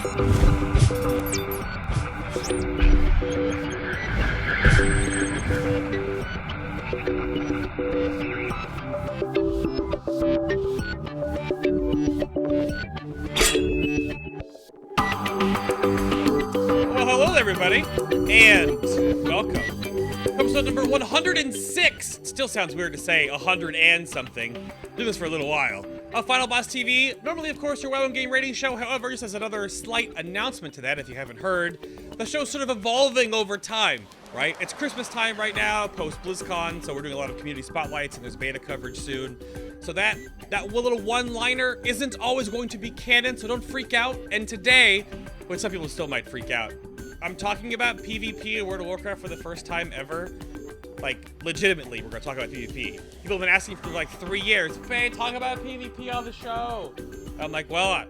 Well, hello everybody, and welcome. Episode number 106. It still sounds weird to say 100 and something. Doing this for a little while. FinalBossTV, normally of course your WoW game rating show, however, just as another slight announcement to that if you haven't heard, the show's sort of evolving over time, right? It's Christmas time right now, post BlizzCon, so we're doing a lot of community spotlights and there's beta coverage soon. So that little one-liner isn't always going to be canon, so don't freak out. And today, which some people still might freak out, I'm talking about PvP in World of Warcraft for the first time ever. Like, legitimately, we're gonna talk about PvP. People have been asking for like 3 years, "Hey, talk about PvP on the show." I'm like, well,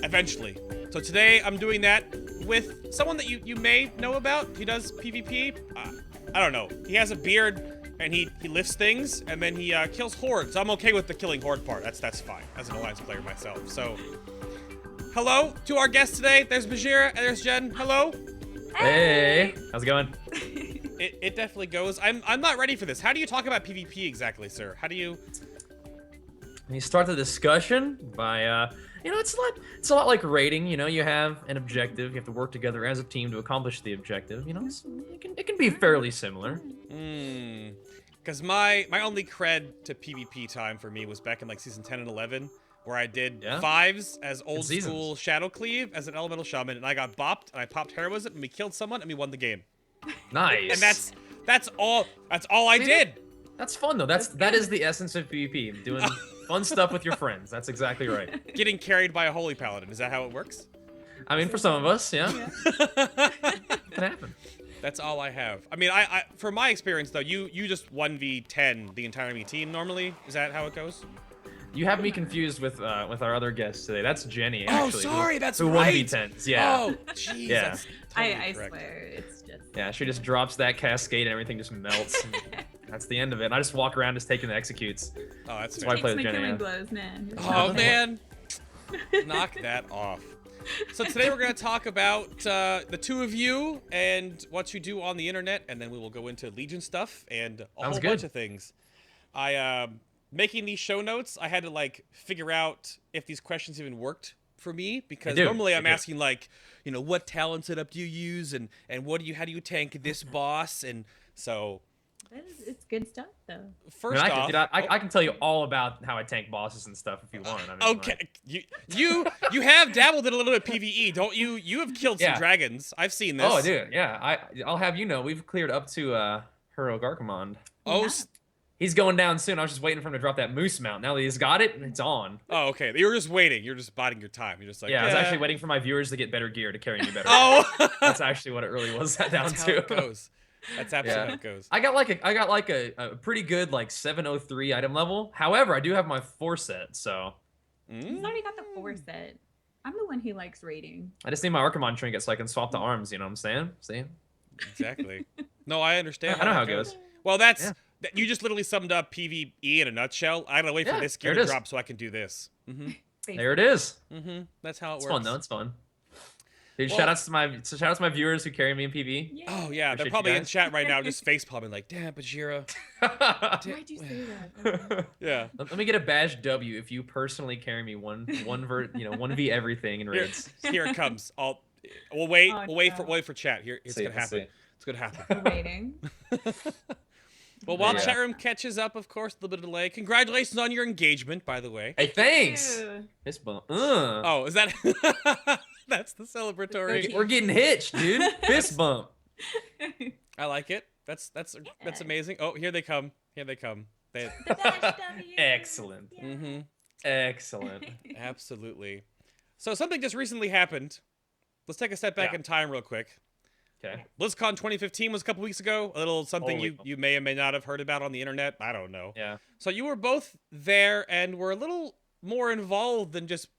eventually. So today, I'm doing that with someone that you may know about. He does PvP. I don't know. He has a beard, and he lifts things, and then he kills hordes. I'm okay with the killing horde part. That's fine, as an Alliance player myself. So, hello to our guest today. There's Bajheera, and there's Jen. Hello. Hey, how's it going? It definitely goes. I'm not ready for this. How do you talk about PvP exactly, sir? How do you? You start the discussion by, you know, it's a lot like raiding. You know, you have an objective. You have to work together as a team to accomplish the objective. You know, it can be fairly similar. Because my only cred to PvP time for me was back in like season 10 and 11, where I did 5s as old school Shadow Cleave as an elemental shaman, and I got bopped and I popped heroism and we killed someone and we won the game. Nice. And that's all I did. That's fun though. That is the essence of PvP. Doing fun stuff with your friends. That's exactly right. Getting carried by a holy paladin. Is that how it works? I mean, for some of us, yeah. Can happen. That's all I have. I mean, I for my experience though, you just 1v10 the entire team normally. Is that how it goes? You have me confused with our other guest today. That's Jenny, actually. Oh, sorry, that's who right. 1v10s, yeah. Oh, jeez. Yeah. That's totally I correct. swear, it's just... Yeah, she just drops that cascade and everything just melts. That's the end of it. And I just walk around just taking the executes. Oh, that's why I fair. play with my Jenny. killing Yeah. blows, man. Oh, man. Knock that off. So today we're going to talk about the two of you and what you do on the internet, and then we will go into Legion stuff and a whole bunch of things. Making these show notes, I had to like figure out if these questions even worked for me, because normally I'm asking like, you know, what talent setup do you use, and how do you tank this boss, and so It's good stuff though. first off, I can tell you all about how I tank bosses and stuff if you want. I mean, okay, you have dabbled in a little bit of PvE, don't you? You have killed some dragons. I've seen this. Oh, dude, yeah. I'll have you know, we've cleared up to Hero Gargamond. Oh. Yeah. He's going down soon. I was just waiting for him to drop that moose mount. Now that he's got it, it's on. Oh, okay. You were just waiting. You're just biding your time. You're just like, yeah, I was actually waiting for my viewers to get better gear to carry me better. Oh, that's actually what it really was down that's to. how it goes. That's absolutely how it goes. I got like a pretty good like 703 item level. However, I do have my 4 set, so. He's already got the 4 set. I'm the one who likes raiding. I just need my Archimon trinket so I can swap the arms. You know what I'm saying? See? Exactly. No, I understand. I know how it goes. Well, you just literally summed up PvE in a nutshell. I gotta wait for this gear to drop so I can do this. There it is. That's how it works. It's fun though. It's fun. Dude, shout outs to my viewers who carry me in PvE. Yeah. Oh yeah, they're probably in chat right now just face palming like, damn, Bajheera. Why'd you say that? Yeah. Let me get a badge W if you personally carry me one v everything in raids. Here it comes. We'll wait. Oh, we'll wait for chat. Here, it's gonna happen. It's gonna happen. We're waiting. Well, while chat room catches up, of course, a little bit of delay. Congratulations on your engagement, by the way. Hey, thanks. Ew. Fist bump. Oh, is that? That's the celebratory. We're getting hitched, dude. Fist bump. I like it. That's amazing. Oh, here they come. Here they come. The badge W. Excellent. Mm-hmm. Excellent. Absolutely. So something just recently happened. Let's take a step back in time real quick. Okay. BlizzCon 2015 was a couple weeks ago. A little something you may or may not have heard about on the internet. I don't know. Yeah. So you were both there and were a little more involved than just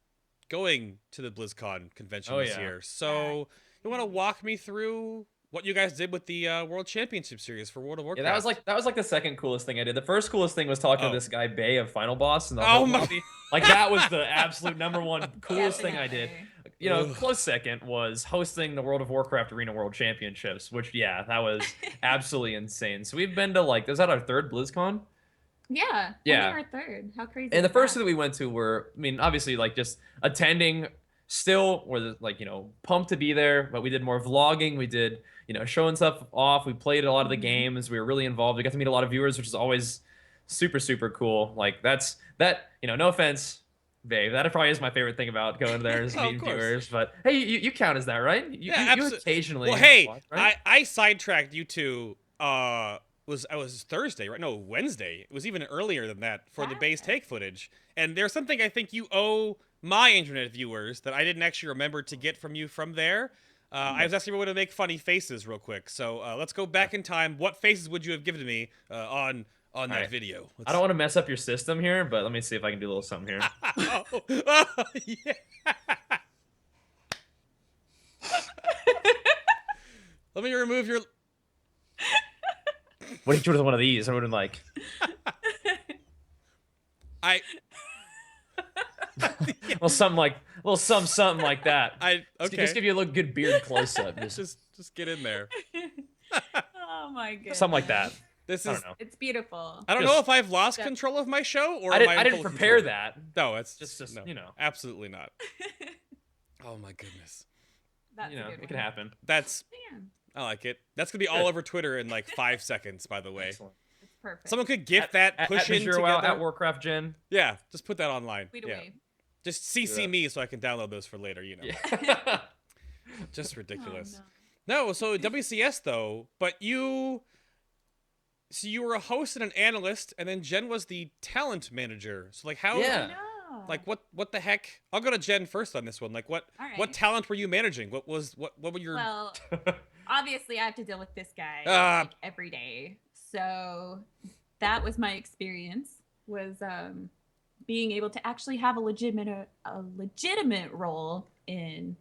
going to the BlizzCon convention this year. So you want to walk me through what you guys did with the World Championship Series for World of Warcraft? Yeah, that was like the second coolest thing I did. The first coolest thing was talking to this guy Bay of Final Boss and the my. like that was the absolute #1 coolest thing I did. you know, Ugh. close second was hosting the World of Warcraft Arena World Championships, which, yeah, that was absolutely insane. So we've been to, like, was that our third BlizzCon? Yeah, only Yeah. our third. How crazy And the is first two that? that we went to were, I mean, obviously, like, just attending, still were, like, you know, pumped to be there, but we did more vlogging. We did, you know, showing stuff off. We played a lot of the games. We were really involved. We got to meet a lot of viewers, which is always super, super cool. Like, that, you know, no offense, babe. That probably is my favorite thing about going there is Oh, of meeting course. viewers. But hey, you count as that, right? Yeah, You occasionally. Well, hey, watch, right? I sidetracked you two. Was Thursday, right? No, Wednesday. It was even earlier than that for the base take footage. And there's something I think you owe my internet viewers that I didn't actually remember to get from you from there. I was asking everyone to make funny faces real quick. So let's go back in time. What faces would you have given to me on that right. video? I don't want to mess up your system here, but let me see if I can do a little something here. Yeah. Let me remove your. What if you would have one of these? I would have been like, well, something like, something like that. Okay. Just give you a little good beard close up. Just get in there. Oh my god. Something like that. This I is. don't know. It's beautiful. I don't know if I've lost control of my show or I am I in didn't full prepare control? that. No, it's Just no, you know, absolutely not. Oh my goodness. That's you know, a good it can one. happen. That's. Yeah, I like it. That's gonna be all over Twitter in like 5 seconds. By the way, Excellent. it's perfect. someone could gift that, push in Bajheera together. at WarcraftJen. Yeah, just put that online. Tweet Yeah, away. just CC Yeah. me so I can download those for later. You know, Yeah. just ridiculous. Oh, no. No, so WCS though, but you. So you were a host and an analyst, and then Jen was the talent manager. So like how? Yeah. No. Like what the heck? I'll go to Jen first on this one. Like what Alright. talent were you managing? What were your Well, obviously I have to deal with this guy like, every day. So that was my experience was being able to actually have a legitimate role in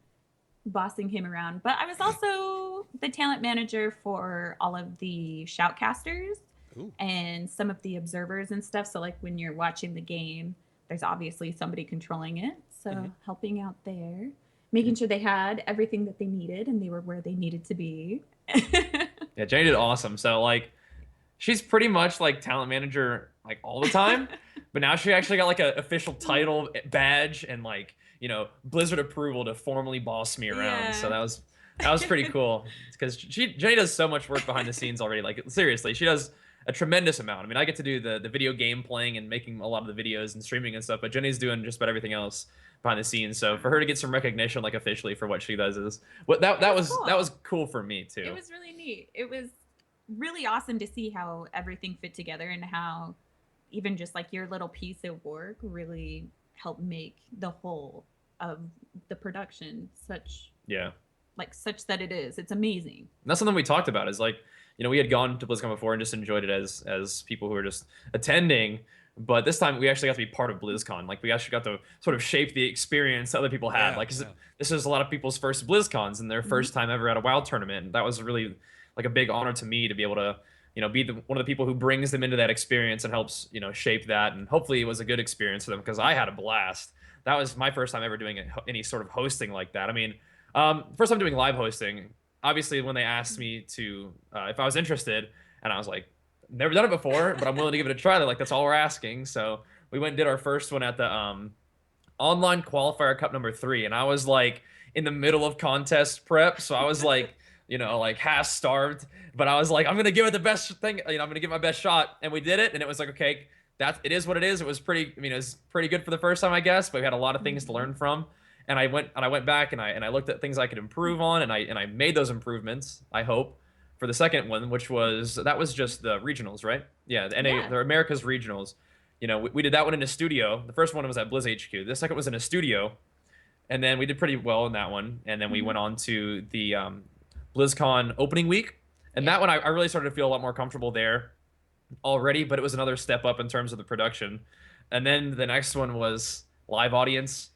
bossing him around. But I was also the talent manager for all of the shoutcasters Ooh. and some of the observers and stuff. So like when you're watching the game, there's obviously somebody controlling it. So helping out there, making sure they had everything that they needed and they were where they needed to be. Yeah, Jenny did awesome. So like, she's pretty much like talent manager like all the time, but now she actually got like an official title badge and like, you know, Blizzard approval to formally boss me around. Yeah. So that was pretty cool because Jenny does so much work behind the scenes already. Like seriously, she does a tremendous amount. I mean, I get to do the video game playing and making a lot of the videos and streaming and stuff, but Jenny's doing just about everything else behind the scenes. So for her to get some recognition like officially for what she does is that was cool for me too. It was really neat. It was really awesome to see how everything fit together and how even just like your little piece of work really helped make the whole of the production such that it is. It's amazing. And that's something we talked about is like, you know, we had gone to BlizzCon before and just enjoyed it as people who were just attending. But this time we actually got to be part of BlizzCon. Like we actually got to sort of shape the experience that other people had. This is a lot of people's first BlizzCons and their first time ever at a WoW tournament. And that was really like a big honor to me to be able to, you know, be one of the people who brings them into that experience and helps, you know, shape that. And hopefully it was a good experience for them because I had a blast. That was my first time ever doing any sort of hosting like that. I mean, first time doing live hosting. Obviously, when they asked me to, if I was interested, and I was like, never done it before, but I'm willing to give it a try. They're like, that's all we're asking. So we went and did our first one at the online qualifier cup number 3, and I was like in the middle of contest prep, so I was like, you know, like half starved, but I was like, I'm gonna give it the best thing, you know, I'm gonna give my best shot, and we did it, and it was like, okay, it is what it is. It was pretty, I mean, it was pretty good for the first time, I guess, but we had a lot of things to learn from. And I went back and I looked at things I could improve on, and I made those improvements, I hope, for the second one, which was just the regionals, right? Yeah, the America's regionals. You know, we did that one in a studio. The first one was at Blizz HQ. The second was in a studio, and then we did pretty well in that one. And then we went on to the BlizzCon opening week, and that one I really started to feel a lot more comfortable there already. But it was another step up in terms of the production. And then the next one was live audience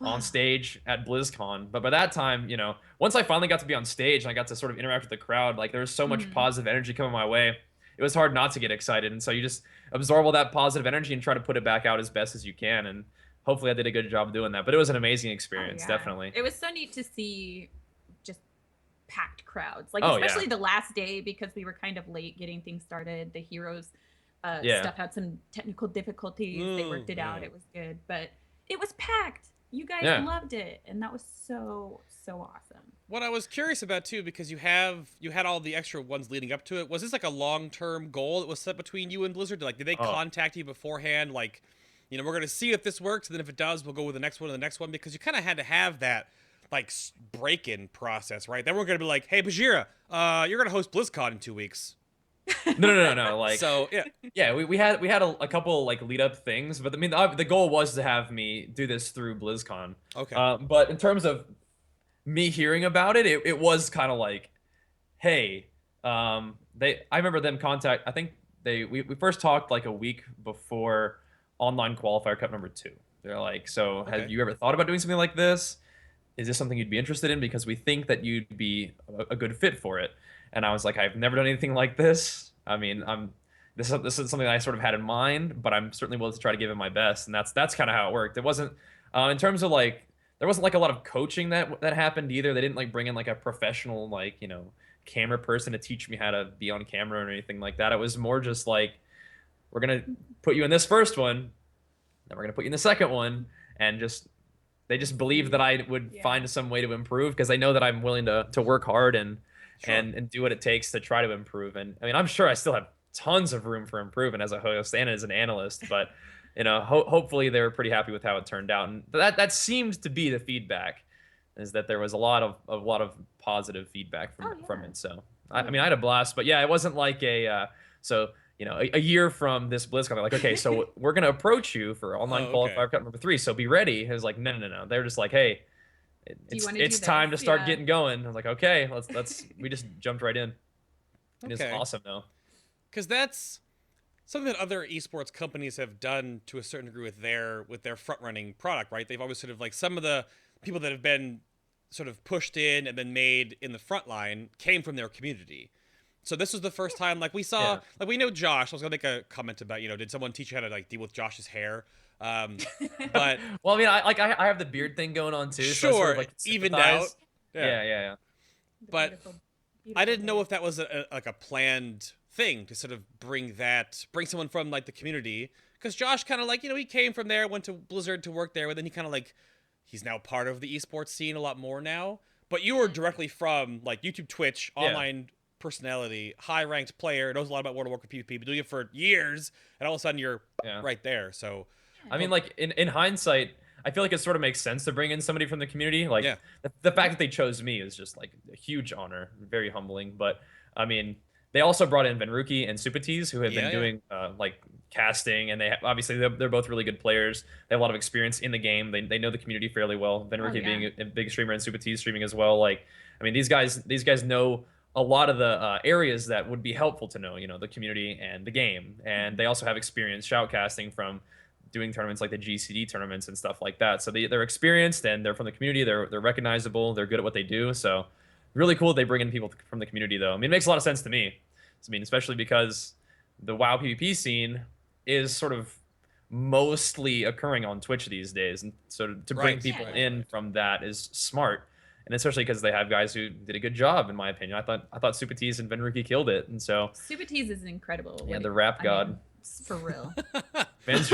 on stage at BlizzCon. But by that time, you know, once I finally got to be on stage and I got to sort of interact with the crowd, like there was so much positive energy coming my way. It was hard not to get excited. And so you just absorb all that positive energy and try to put it back out as best as you can. And hopefully I did a good job doing that. But it was an amazing Oh, experience, yeah. definitely. It was so neat to see just packed crowds, like Oh, especially yeah. the last day because we were kind of late getting things started. The heroes Yeah. stuff had some technical difficulties. They worked it out. Yeah. It was good, but it was packed. You guys Yeah. loved it, and that was so awesome. What I was curious about too, because you had all the extra ones leading up to it. Was this like a long-term goal that was set between you and Blizzard? Like, did they contact you beforehand? Like, you know, we're gonna see if this works, and then if it does, we'll go with the next one and the next one. Because you kind of had to have that like break-in process, right? Then we're gonna be like, hey, Bajheera, you're gonna host BlizzCon in 2 weeks. No. Like, So yeah, yeah, we had a couple like lead up things, but I mean the goal was to have me do this through BlizzCon. okay, But in terms of me hearing about it, it was kind of like, hey, I remember them contact. I think we first talked like a week before Online Qualifier Cup #2. They're like, so Okay. have you ever thought about doing something like this? Is this something you'd be interested in? Because we think that you'd be a good fit for it. And I was like, I've never done anything like this. I mean, this is something that I sort of had in mind, but I'm certainly willing to try to give it my best. And that's kind of how it worked. It wasn't in terms of like, there wasn't like a lot of coaching that happened either. They didn't like bring in like a professional like, you know, camera person to teach me how to be on camera or anything like that. It was more just like, we're gonna put you in this first one, then we're gonna put you in the second one, and they just believed that I would find some way to improve because they know that I'm willing to work hard and do what it takes to try to improve. And I mean, I'm sure I still have tons of room for improvement as a host and as an analyst, but you know, hopefully they were pretty happy with how it turned out. And that seems to be the feedback, is that there was a lot of positive feedback from it. So I mean, I had a blast, but yeah, it wasn't like so you know, a year from this BlizzCon, they're like, okay, so we're gonna approach you for Online Qualifier Cup #3, so be ready. It was like, no. They're just like, hey, it's time to start getting going. I was like, okay, let's. We just jumped right in. It is awesome though. Because that's something that other esports companies have done to a certain degree with their front running product, right? They've always sort of like, some of the people that have been sort of pushed in and been made in the front line came from their community. So this was the first time, like, we saw, like, we know Josh. I was gonna make a comment about, you know, did someone teach you how to like deal with Josh's hair? But well, I mean, I have the beard thing going on too. Sure, so I sort of, like, evened out. Yeah. But I didn't know if that was like a planned thing to sort of bring someone from like the community, because Josh kind of like, you know, he came from there, went to Blizzard to work there, but then he kind of like, he's now part of the esports scene a lot more now. But you were directly from like YouTube, Twitch, online personality, high-ranked player, knows a lot about World of Warcraft PvP, been doing it for years, and all of a sudden you're right there. So, I mean, like in hindsight, I feel like it sort of makes sense to bring in somebody from the community. Like the fact that they chose me is just like a huge honor, very humbling. But I mean, they also brought in Venruki and Supatees, who have been doing like casting, and obviously they're both really good players. They have a lot of experience in the game. They know the community fairly well. Venruki being a big streamer and Supatees streaming as well. Like, I mean, these guys know a lot of the areas that would be helpful to know, you know, the community and the game. And they also have experience shoutcasting from doing tournaments like the GCD tournaments and stuff like that. So they're experienced and they're from the community. They're recognizable. They're good at what they do. So really cool they bring in people from the community, though. I mean, it makes a lot of sense to me. I mean, especially because the WoW PvP scene is sort of mostly occurring on Twitch these days. And so to bring people in from that is smart. And especially because they have guys who did a good job, in my opinion. I thought Supatees and Venruki killed it, and so Supatees is incredible. Yeah, the rap god. I mean, for real. Ben's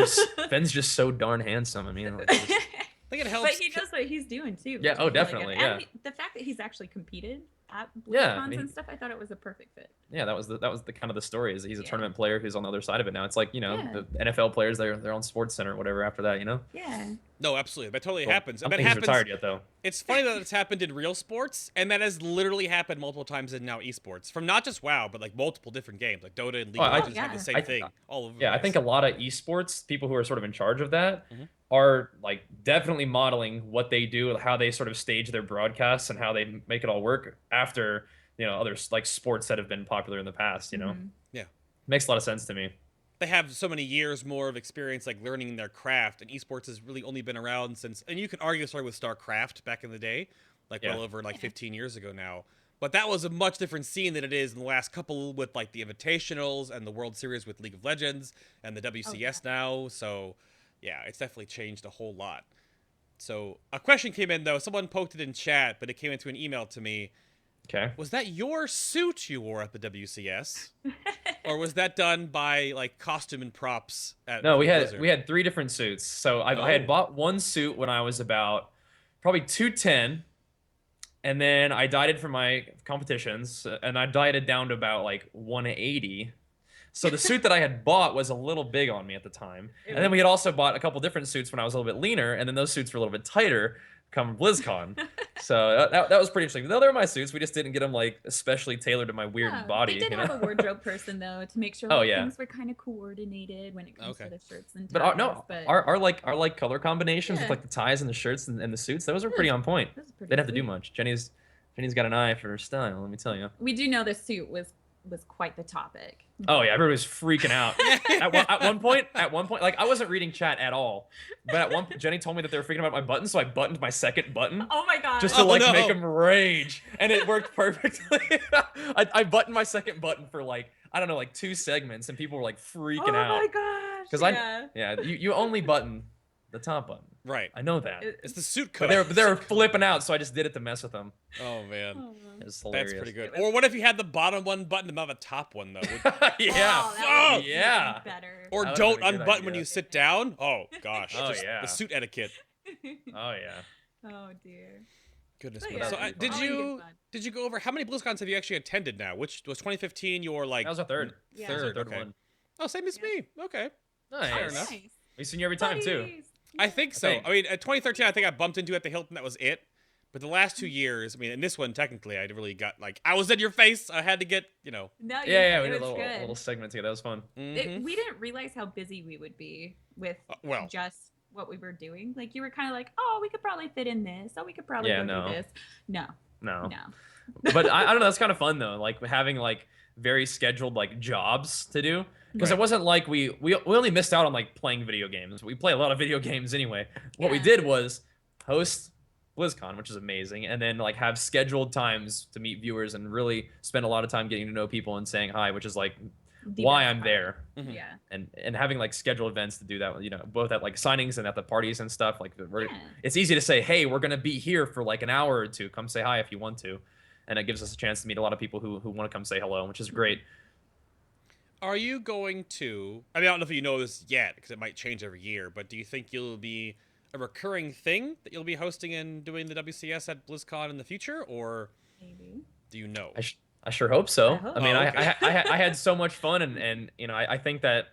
just so darn handsome. I mean, I think it helps. But he knows what he's doing too. Yeah. Oh, definitely. Really, and the fact that he's actually competed at BlizzCons and stuff, I thought it was a perfect fit. Yeah, that was the kind of the story. Is he's a tournament player who's on the other side of it now. It's like, you know, the NFL players, they're on Sports Center or whatever after that, you know. Yeah. No, absolutely. That totally happens. I don't think he's retired yet, though. It's funny that it's happened in real sports, and that has literally happened multiple times in now esports. From not just WoW, but like multiple different games, like Dota and League of Legends have the same thing. All over. Yeah, I think a lot of esports people who are sort of in charge of that are like definitely modeling what they do, how they sort of stage their broadcasts, and how they make it all work after, you know, other like sports that have been popular in the past. You know. Yeah. Makes a lot of sense to me. They have so many years more of experience, like learning their craft, and esports has really only been around since, and you can argue started with StarCraft back in the day, like well over like 15 years ago now. But that was a much different scene than it is in the last couple, with like the Invitationals and the World Series with League of Legends and the WCS now. So yeah, it's definitely changed a whole lot. So a question came in though. Someone poked it in chat, but it came into an email to me. Okay. Was that your suit you wore at the WCS, or was that done by like costume and props at? No, Blizzard? we had 3 different suits. So I had bought one suit when I was about probably 210, and then I dieted for my competitions, and I dieted down to about like 180. So the suit that I had bought was a little big on me at the time. And then we had also bought a couple different suits when I was a little bit leaner, and then those suits were a little bit tighter come BlizzCon. So that was pretty interesting. No, they were my suits. We just didn't get them like especially tailored to my weird body. They did have a wardrobe person though to make sure things were kind of coordinated when it comes to the shirts and ties. But our color combinations with like the ties and the shirts and the suits, those were pretty on point. They didn't have to do much. Jenny's got an eye for her style, let me tell you. We do know the suit was quite the topic. Oh yeah, everybody was freaking out. at one point, like I wasn't reading chat at all, but at one point, Jenny told me that they were freaking out about my button, so I buttoned my second button. Oh my god! Just to make them rage, and it worked perfectly. I buttoned my second button for like I don't know, like 2 segments, and people were like freaking out. Oh my gosh! Because you only button the top button. Right. I know that. It's the suit cut. But they were flipping out, so I just did it to mess with them. Oh man. It was hilarious. That's pretty good. Or what if you had the bottom one button and not the top one though? Yeah. Yeah. Better. Or don't unbutton when you sit down. Oh gosh. The suit etiquette. Oh yeah. Oh dear. Goodness me. So did you go over how many BlizzCons have you actually attended now? Which was 2015 your like? That was a third. Yeah. Third okay. one. Oh, same as me. Okay. Nice. Fair enough. We've seen you every time too. I think so. I mean, at 2013, I think I bumped into you at the Hilton. That was it. But the last 2 years, I mean, in this one, technically, I really got like I was in your face. I had to get, No, yeah, we did a little segment together. That was fun. We didn't realize how busy we would be with just what we were doing. Like you were kind of like, oh, we could probably fit in this. Oh, we could probably do this. No. But I don't know. That's kind of fun though. Like having like very scheduled like jobs to do. Because it wasn't like we only missed out on like playing video games. We play a lot of video games anyway. What we did was host BlizzCon, which is amazing, and then like have scheduled times to meet viewers and really spend a lot of time getting to know people and saying hi, which is like why I'm there. Yeah. And having like scheduled events to do that, both at like signings and at the parties and stuff. Like it's easy to say, hey, we're gonna be here for like an hour or two. Come say hi if you want to, and it gives us a chance to meet a lot of people who want to come say hello, which is great. Are you going to, I mean, I don't know if you know this yet, because it might change every year, but do you think you'll be a recurring thing that you'll be hosting and doing the WCS at BlizzCon in the future, or maybe? Do you know? I sure hope so. I mean, I had so much fun, and I think that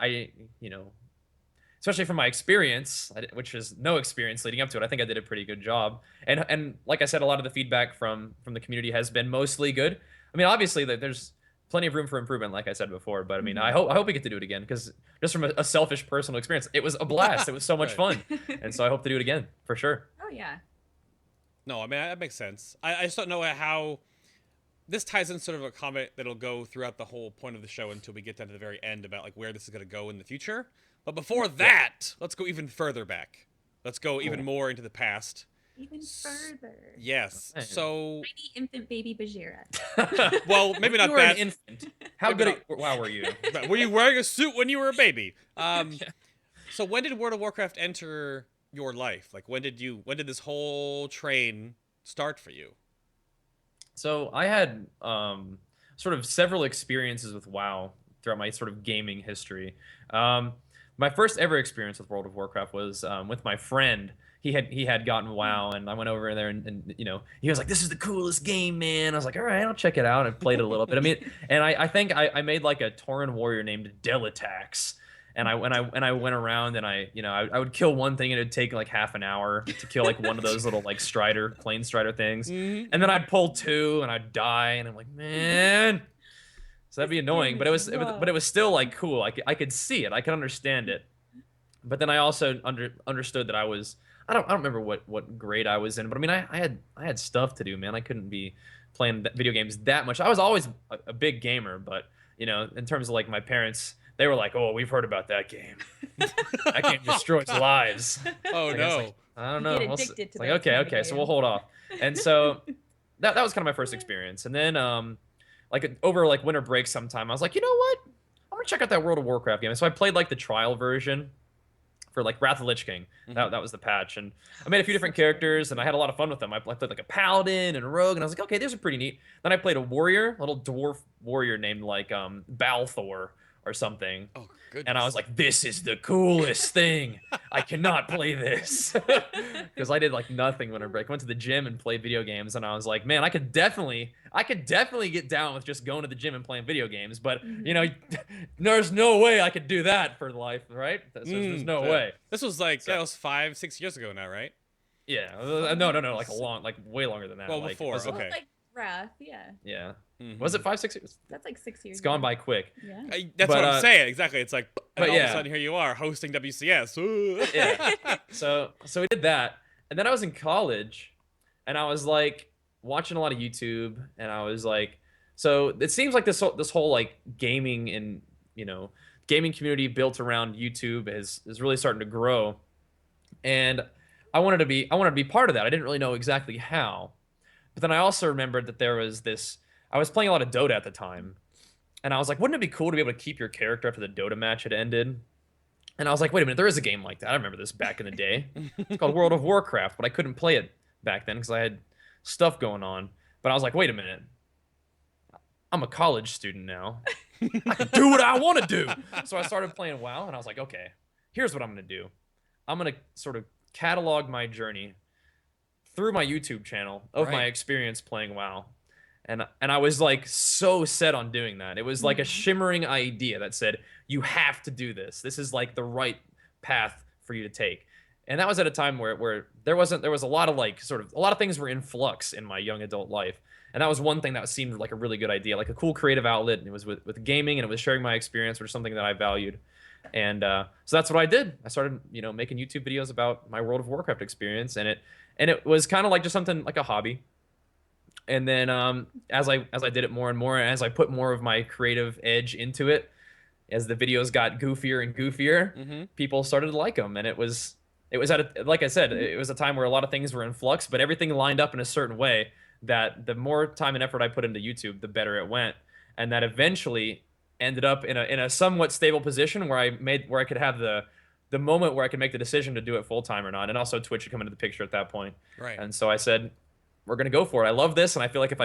especially from my experience, which is no experience leading up to it, I think I did a pretty good job. And like I said, a lot of the feedback from the community has been mostly good. I mean, obviously, there's plenty of room for improvement, like I said before. But I mean, I hope we get to do it again, because just from a selfish personal experience, it was a blast. It was so much fun, and so I hope to do it again for sure. Oh yeah. No, I mean that makes sense. I just don't know how this ties in sort of a comment that'll go throughout the whole point of the show until we get down to the very end about like where this is going to go in the future. But before that, let's go even further back. Let's go even more into the past. Even further. Yes. So tiny infant baby Bajheera. Well, maybe not you were that. An infant. How good? Wow, were you? Were you wearing a suit when you were a baby? So when did World of Warcraft enter your life? Like when did this whole train start for you? So I had sort of several experiences with WoW throughout my sort of gaming history. My first ever experience with World of Warcraft was with my friend. He had gotten WoW, and I went over there, and he was like, "This is the coolest game, man." I was like, "All right, I'll check it out," and played it a little bit. I mean, and I think I made like a Tauren warrior named Delitax, and I went around, and I would kill one thing, and it'd take like half an hour to kill like one of those little like plane strider things, and then I'd pull 2, and I'd die, and I'm like, man. So that'd be annoying, but it was still like cool. I could see it, I could understand it, but then I also understood that I don't remember what grade I was in, but I mean I had stuff to do, man. I couldn't be playing video games that much. I was always a big gamer, but in terms of like my parents, they were like, "Oh, we've heard about that game. That game destroys lives." Oh no! I don't know. Get addicted to like okay, so we'll hold off. And so that was kind of my first experience, and then like over like winter break sometime, I was like, you know what? I'm gonna check out that World of Warcraft game. And so I played like the trial version for like Wrath of the Lich King. That was the patch, and I made a few different characters, and I had a lot of fun with them. I played like a paladin and a rogue, and I was like, okay, these are pretty neat. Then I played a warrior, a little dwarf warrior named like Balthor or something. Oh, goodness. And I was like, this is the coolest thing. I cannot play this. Because I did like nothing when I went to the gym and played video games, and I was like, man, I could definitely get down with just going to the gym and playing video games, but you know, there's no way I could do that for life, right? There's no way. This was like that was 5-6 years ago now, right? Yeah. No, like way longer than that. Well, like, before, was it- okay. Like Wrath, yeah. Yeah. Was it 5-6 years? That's like 6 years. It's gone by quick. Yeah. That's what I'm saying. Exactly. It's like, but all of yeah. a sudden here you are hosting WCS. Yeah. So we did that, and then I was in college, and I was like watching a lot of YouTube, and I was like, so it seems like this whole like gaming and gaming community built around YouTube is really starting to grow, and I wanted to be part of that. I didn't really know exactly how, but then I also remembered that there was this. I was playing a lot of Dota at the time, and I was like, wouldn't it be cool to be able to keep your character after the Dota match had ended? And I was like, wait a minute, there is a game like that. I remember this back in the day. It's called World of Warcraft, but I couldn't play it back then because I had stuff going on. But I was like, wait a minute. I'm a college student now. I can do what I want to do. So I started playing WoW, and I was like, okay, here's what I'm going to do. I'm going to sort of catalog my journey through my YouTube channel of my experience playing WoW. And I was like so set on doing that. It was like a shimmering idea that said, you have to do this. This is like the right path for you to take. And that was at a time where there was a lot of like a lot of things were in flux in my young adult life. And that was one thing that seemed like a really good idea, like a cool creative outlet. And it was with gaming, and it was sharing my experience, which is something that I valued. And so that's what I did. I started, making YouTube videos about my World of Warcraft experience, and it was kind of like just something like a hobby. And then as I did it more and more, and as I put more of my creative edge into it, as the videos got goofier and goofier, people started to like them. And it was like I said, it was a time where a lot of things were in flux, but everything lined up in a certain way that the more time and effort I put into YouTube, the better it went. And that eventually ended up in a somewhat stable position where I could have the moment where I could make the decision to do it full time or not. And also Twitch would come into the picture at that point. Right. And so I said, we're going to go for it. I love this, and I feel like if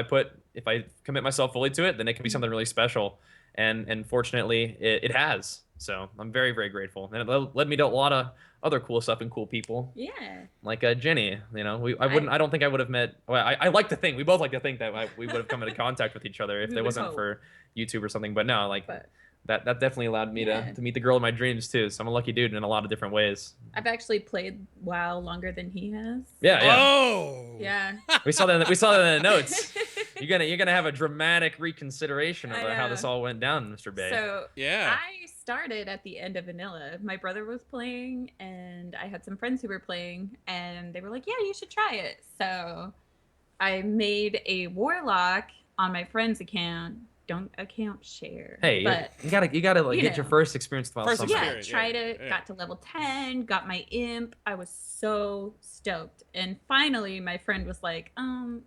I commit myself fully to it, then it can be something really special. And fortunately, it has. So I'm very, very grateful. And it led me to a lot of other cool stuff and cool people. Yeah. Like Jenny, I don't think I would have met. Well, I like to think, we both like to think that we would have come into contact with each other if it wasn't for YouTube or something. But no, that definitely allowed me to meet the girl of my dreams too. So I'm a lucky dude in a lot of different ways. I've actually played WoW longer than he has. Yeah. Oh. Yeah. We saw that in the notes. You're gonna have a dramatic reconsideration of how this all went down, Mr. Bay. So I started at the end of vanilla. My brother was playing, and I had some friends who were playing, and they were like, "Yeah, you should try it." So I made a warlock on my friend's account. Don't account share. Hey, but, you gotta get your first experience with something. Yeah, tried it, got to level 10, got my imp. I was so stoked. And finally my friend was like,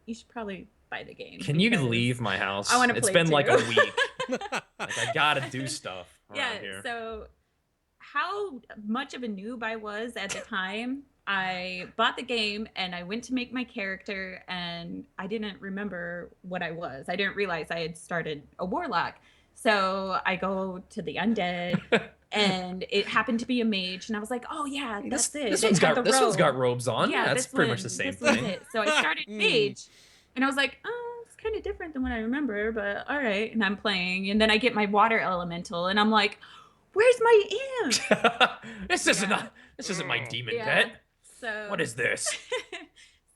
you should probably buy the game. Can you leave my house? I want to play. It's been too. like a week. I gotta do stuff around here. So how much of a noob I was at the time, I bought the game and I went to make my character, and I didn't remember what I was. I didn't realize I had started a warlock. So I go to the undead and it happened to be a mage, and I was like, oh yeah, that's it. This one's got robes on. Yeah, that's pretty much the same thing. So I started mage, and I was like, oh, it's kind of different than what I remember, but all right. And I'm playing, and then I get my water elemental, and I'm like, where's my imp? This isn't my demon pet. So what is this?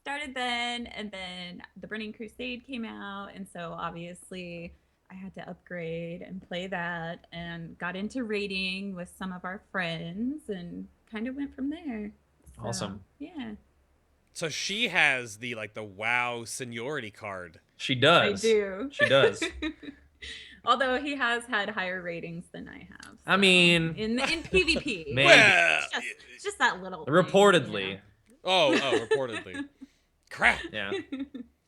Started then, and then the Burning Crusade came out, and so obviously I had to upgrade and play that, and got into raiding with some of our friends, and kind of went from there. So, awesome. Yeah. So she has the WoW seniority card. She does. I do. She does. Although he has had higher ratings than I have. So. I mean, in PvP. Maybe. Well, it's just that little thing, reportedly. Oh, reportedly. Crap. Yeah.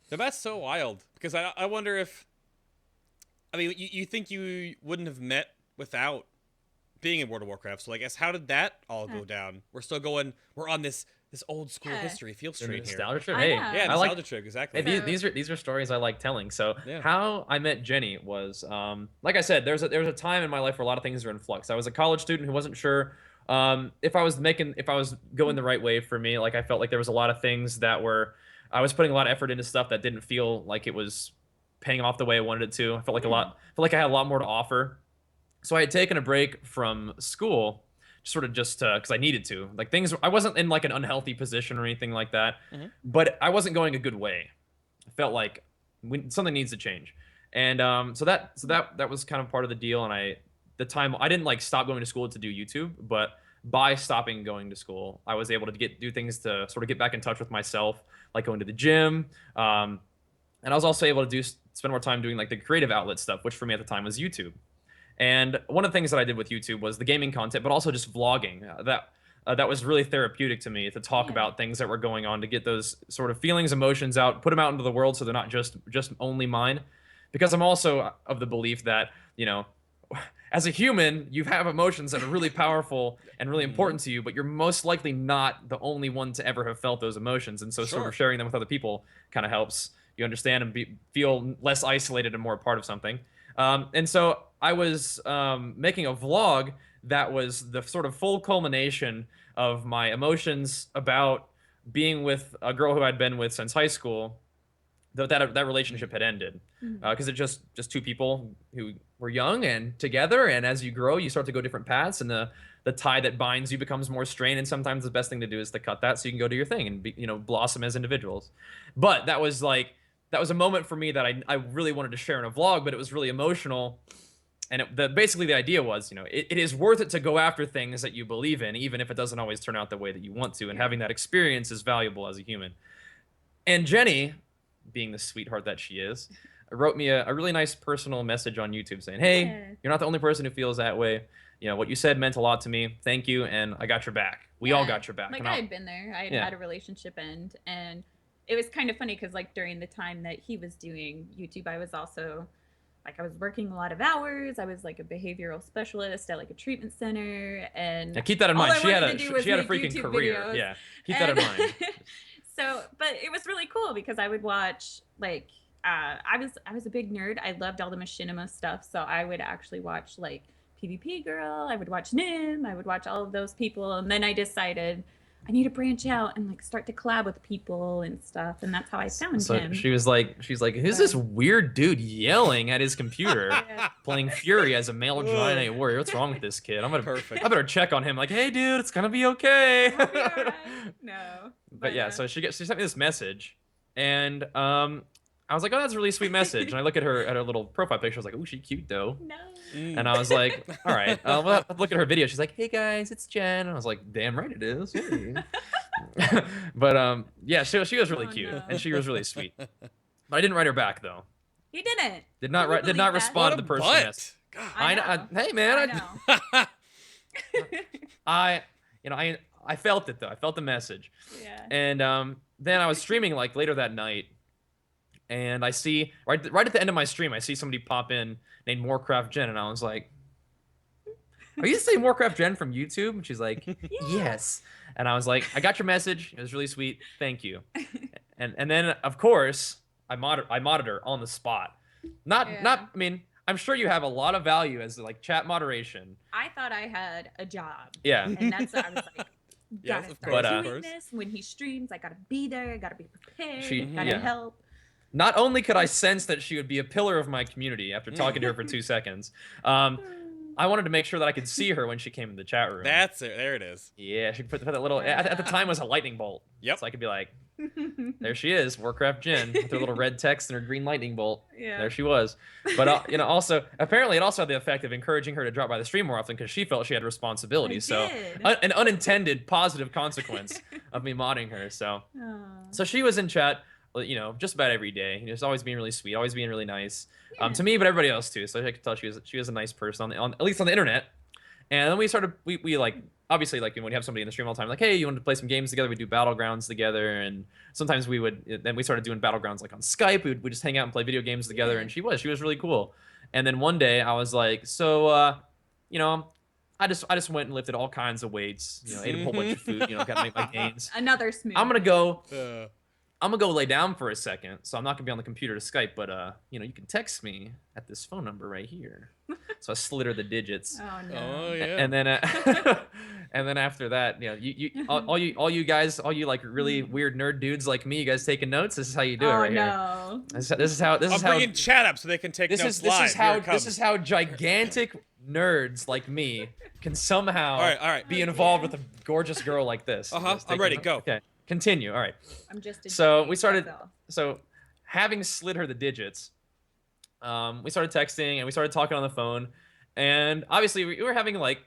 That's so wild, because I wonder if, I mean, you think you wouldn't have met without being in World of Warcraft. So I guess how did that all go down? We're still going. We're on this old school history field street here. Nostalgia trip. I Hey, know. Yeah, I like nostalgia trip, exactly. Hey, these are stories I like telling. So Yeah. how I met Jenny was, like I said, there was a time in my life where a lot of things were in flux. I was a college student who wasn't sure if I was going the right way for me. Like I felt like there was a lot of things that I was putting a lot of effort into stuff that didn't feel like it was paying off the way I wanted it to. I felt like I had a lot more to offer. So I had taken a break from school, just because I needed to. Like I wasn't in like an unhealthy position or anything like that, but I wasn't going a good way. I felt like something needs to change, and so that was kind of part of the deal. And I didn't like stop going to school to do YouTube, but by stopping going to school, I was able to do things to sort of get back in touch with myself, like going to the gym, and I was also able to spend more time doing like the creative outlet stuff, which for me at the time was YouTube. And one of the things that I did with YouTube was the gaming content, but also just vlogging. That was really therapeutic to me to talk about things that were going on, to get those sort of feelings, emotions out, put them out into the world so they're not just only mine. Because I'm also of the belief that, as a human, you have emotions that are really powerful and really important to you, but you're most likely not the only one to ever have felt those emotions. And so sort of sharing them with other people kind of helps you understand and feel less isolated and more a part of something. And so I was making a vlog that was the sort of full culmination of my emotions about being with a girl who I'd been with since high school. That relationship had ended because it's just two people who were young and together, and as you grow, you start to go different paths, and the tie that binds you becomes more strained. And sometimes the best thing to do is to cut that so you can go do your thing and blossom as individuals. But that was a moment for me that I really wanted to share in a vlog, but it was really emotional. And basically the idea was, it is worth it to go after things that you believe in, even if it doesn't always turn out the way that you want to. And having that experience is valuable as a human. And Jenny, being the sweetheart that she is, wrote me a really nice personal message on YouTube saying, hey, you're not the only person who feels that way. What you said meant a lot to me. Thank you. And I got your back. We all got your back. Like I had been there. I had a relationship end. And it was kind of funny because like during the time that he was doing YouTube, I was also I was working a lot of hours. I was like a behavioral specialist at like a treatment center, and keep that in mind. She had a freaking YouTube career. videos. Yeah, keep that in mind. So, but it was really cool because I would watch like I was a big nerd. I loved all the machinima stuff, so I would actually watch like PvP Girl. I would watch Nim. I would watch all of those people, and then I decided I need to branch out and like start to collab with people and stuff, and that's how I found him. She's like, who's this weird dude yelling at his computer, playing Fury as a male giant warrior? What's wrong with this kid? I better check on him. Like, hey, dude, it's gonna be okay. It'll be all right. No. But yeah, so she sent me this message, and I was like, oh, that's a really sweet message. And I look at her little profile picture. I was like, oh, she's cute though. No. And I was like, all right. Well, look at her video. She's like, hey guys, it's Jen. And I was like, damn right it is. Hey. But yeah, she was really cute, and she was really sweet. But I didn't write her back though. He didn't. Did not respond to the personal message. I know. Hey man, I I felt it though. I felt the message. Yeah. And then I was streaming like later that night, and I see right at the end of my stream, I see somebody pop in named WarcraftJen, and I was like, "Are you the same WarcraftJen from YouTube?" And she's like, "Yes." And I was like, "I got your message. It was really sweet. Thank you." And then of course I modded her on the spot. I mean, I'm sure you have a lot of value as like chat moderation. I thought I had a job. Yeah. And that's what I was like. Yes, Gotta of start course. doing this when he streams. I gotta be there. I gotta be prepared. Gotta help. Not only could I sense that she would be a pillar of my community after talking to her for 2 seconds, I wanted to make sure that I could see her when she came in the chat room. That's it. There it is. Yeah, she put that little. At the time, it was a lightning bolt. Yep. So I could be like, there she is, WarcraftJen, with her little red text and her green lightning bolt. Yeah. There she was. But also apparently it also had the effect of encouraging her to drop by the stream more often because she felt she had responsibilities. So an unintended positive consequence of me modding her. So she was in chat, just about every day. Just always being really sweet, always being really nice to me, but everybody else too. So I could tell she was a nice person at least on the internet. And then we like, obviously, like when you have somebody in the stream all the time, like, hey, you want to play some games together? We do Battlegrounds together, and sometimes then we started doing Battlegrounds like on Skype. We'd just hang out and play video games together, and she was really cool. And then one day I was like, so, I'm I just went and lifted all kinds of weights, ate a whole bunch of food, got to make my gains. Another smooth. I'm gonna go lay down for a second, so I'm not gonna be on the computer to Skype, but you can text me at this phone number right here. So I slid her the digits. Oh no. Oh yeah. And then and then after that, all you guys, all you like really weird nerd dudes like me, you guys taking notes. This is how you do it right here. This is how. I'm bringing chat up so they can take notes live. This is how gigantic nerds like me can somehow be involved with a gorgeous girl like this. I'm ready. Go. Okay. Continue. All right. I'm just. So we started. So having slid her the digits, we started texting and we started talking on the phone, and obviously we were having like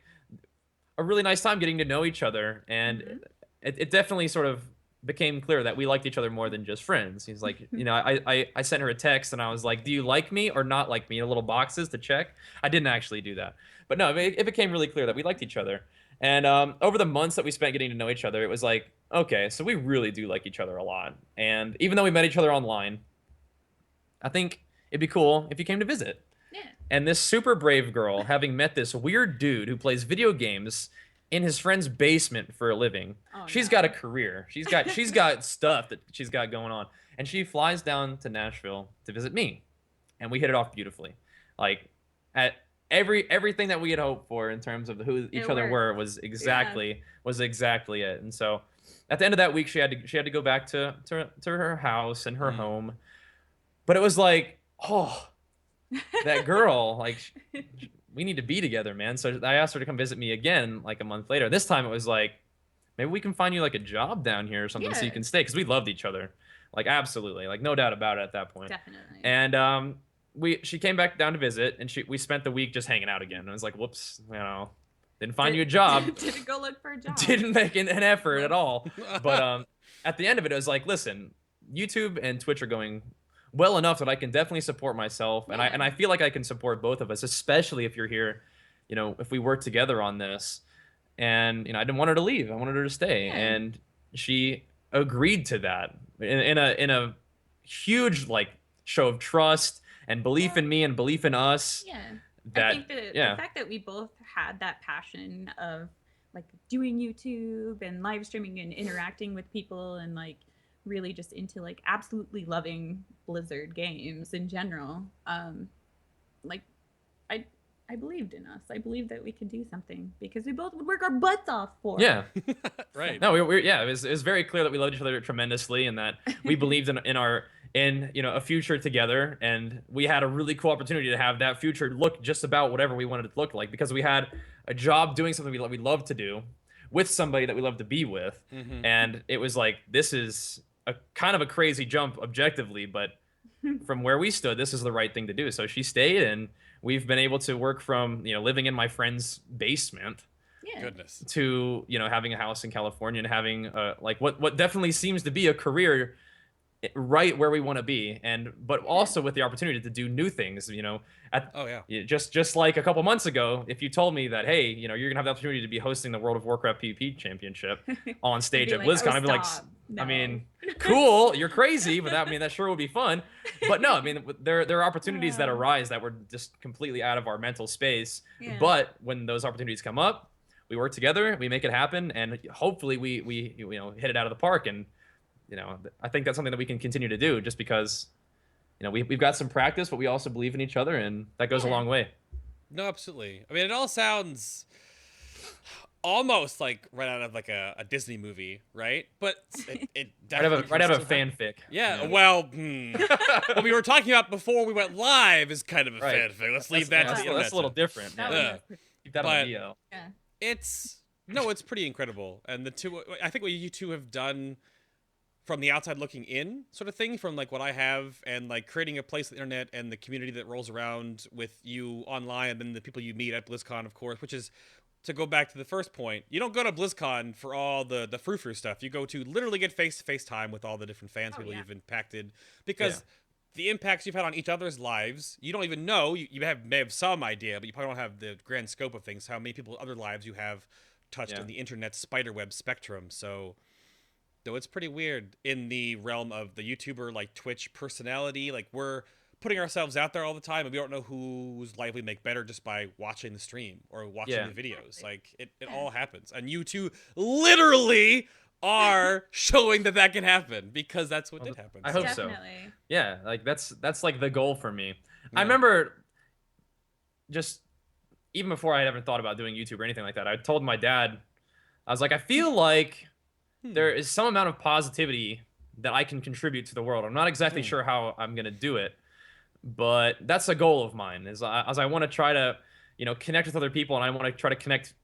a really nice time getting to know each other, and it definitely sort of became clear that we liked each other more than just friends. He's like, I sent her a text and I was like, do you like me or not like me? In little boxes to check. I didn't actually do that, but no, it became really clear that we liked each other. And over the months that we spent getting to know each other, it was like, okay, so we really do like each other a lot. And even though we met each other online, I think it'd be cool if you came to visit. Yeah. And this super brave girl, having met this weird dude who plays video games in his friend's basement for a living, she's got a career. She's got stuff that she's got going on. And she flies down to Nashville to visit me. And we hit it off beautifully. Like, at everything that we had hoped for in terms of who each other were was exactly it. And so at the end of that week, she had to go back to her house and her home. But it was like, oh, that girl, like, we need to be together, man. So I asked her to come visit me again like a month later. This time it was like, maybe we can find you like a job down here or something so you can stay, because we loved each other, like absolutely, like no doubt about it at that point. Definitely. And she came back down to visit, and we spent the week just hanging out again. And I was like, whoops, didn't find you a job. Didn't go look for a job. Didn't make an effort at all. But at the end of it, I was like, listen, YouTube and Twitch are going well enough that I can definitely support myself, and I feel like I can support both of us, especially if you're here, if we work together on this. And I didn't want her to leave. I wanted her to stay, and she agreed to that in a huge like show of trust and belief in me and belief in us. Yeah. I think the fact that we both had that passion of like doing YouTube and live streaming and interacting with people and like really just into like absolutely loving Blizzard games in general. Like I believed in us. I believed that we could do something because we both would work our butts off for it. Yeah. Right. No, it was very clear that we loved each other tremendously and that we believed in a future together, and we had a really cool opportunity to have that future look just about whatever we wanted it to look like, because we had a job doing something we love to do with somebody that we love to be with. And it was like, this is a kind of a crazy jump objectively, but from where we stood, this is the right thing to do. So she stayed, and we've been able to work from living in my friend's basement goodness to having a house in California and having like what definitely seems to be a career right where we want to be, but also with the opportunity to do new things. Just like a couple months ago, if you told me that, hey, you're gonna have the opportunity to be hosting the World of Warcraft PvP Championship on stage at BlizzCon, I'd be like, no. I mean, cool, you're crazy, but that sure would be fun. But no, I mean, there are opportunities that arise that were just completely out of our mental space. But when those opportunities come up, we work together, we make it happen, and hopefully we hit it out of the park. And I think that's something that we can continue to do, just because we've got some practice, but we also believe in each other, and that goes a long way. No, absolutely. I mean, it all sounds almost like right out of like a Disney movie, right? But it definitely right out of fanfic. Yeah. Well, what we were talking about before we went live is kind of a fanfic. Let's leave that to the internet. That's a little different. Keep that on the DL. Yeah. It's pretty incredible, and I think what you two have done from the outside looking in sort of thing, from like what I have, and like creating a place on the internet and the community that rolls around with you online, and then the people you meet at BlizzCon, of course, which is, to go back to the first point, you don't go to BlizzCon for all the frou-frou stuff. You go to literally get face-to-face time with all the different fans, people you've impacted, because the impacts you've had on each other's lives, you don't even know. You may have some idea, but you probably don't have the grand scope of things, how many people's other lives you have touched in the internet spiderweb spectrum. So though it's pretty weird in the realm of the YouTuber, like Twitch personality, like we're putting ourselves out there all the time, and we don't know whose life we make better just by watching the stream or watching the videos. Like it all happens, and you two literally are showing that can happen because that's what did happen. I hope Definitely. so. Yeah, like that's like the goal for me. Yeah. I remember just even before I had ever thought about doing YouTube or anything like that, I told my dad, I was like, I feel like there is some amount of positivity that I can contribute to the world. I'm not exactly sure how I'm gonna do it, but that's a goal of mine. As I want to try to, connect with other people, and I want to try to connect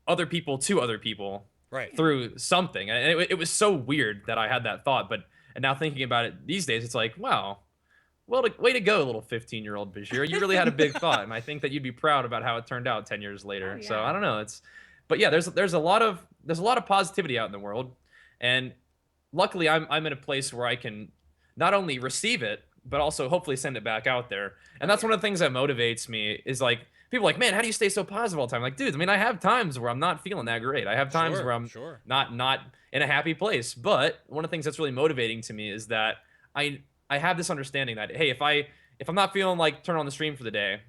other people to other people, right, through something. And it was so weird that I had that thought, and now thinking about it these days, it's like, wow, well, way to go, little 15-year-old Bajheera. You really had a big thought, and I think that you'd be proud about how it turned out 10 years later. Oh, yeah. So I don't know. But yeah, there's a lot of positivity out in the world, and luckily I'm in a place where I can not only receive it, but also hopefully send it back out there. And that's one of the things that motivates me is like, people are like, man, how do you stay so positive all the time? Like, dude, I mean, I have times where I'm not feeling that great. I have times where I'm not in a happy place. But one of the things that's really motivating to me is that I have this understanding that, hey, if I'm not feeling like turn on the stream for the day,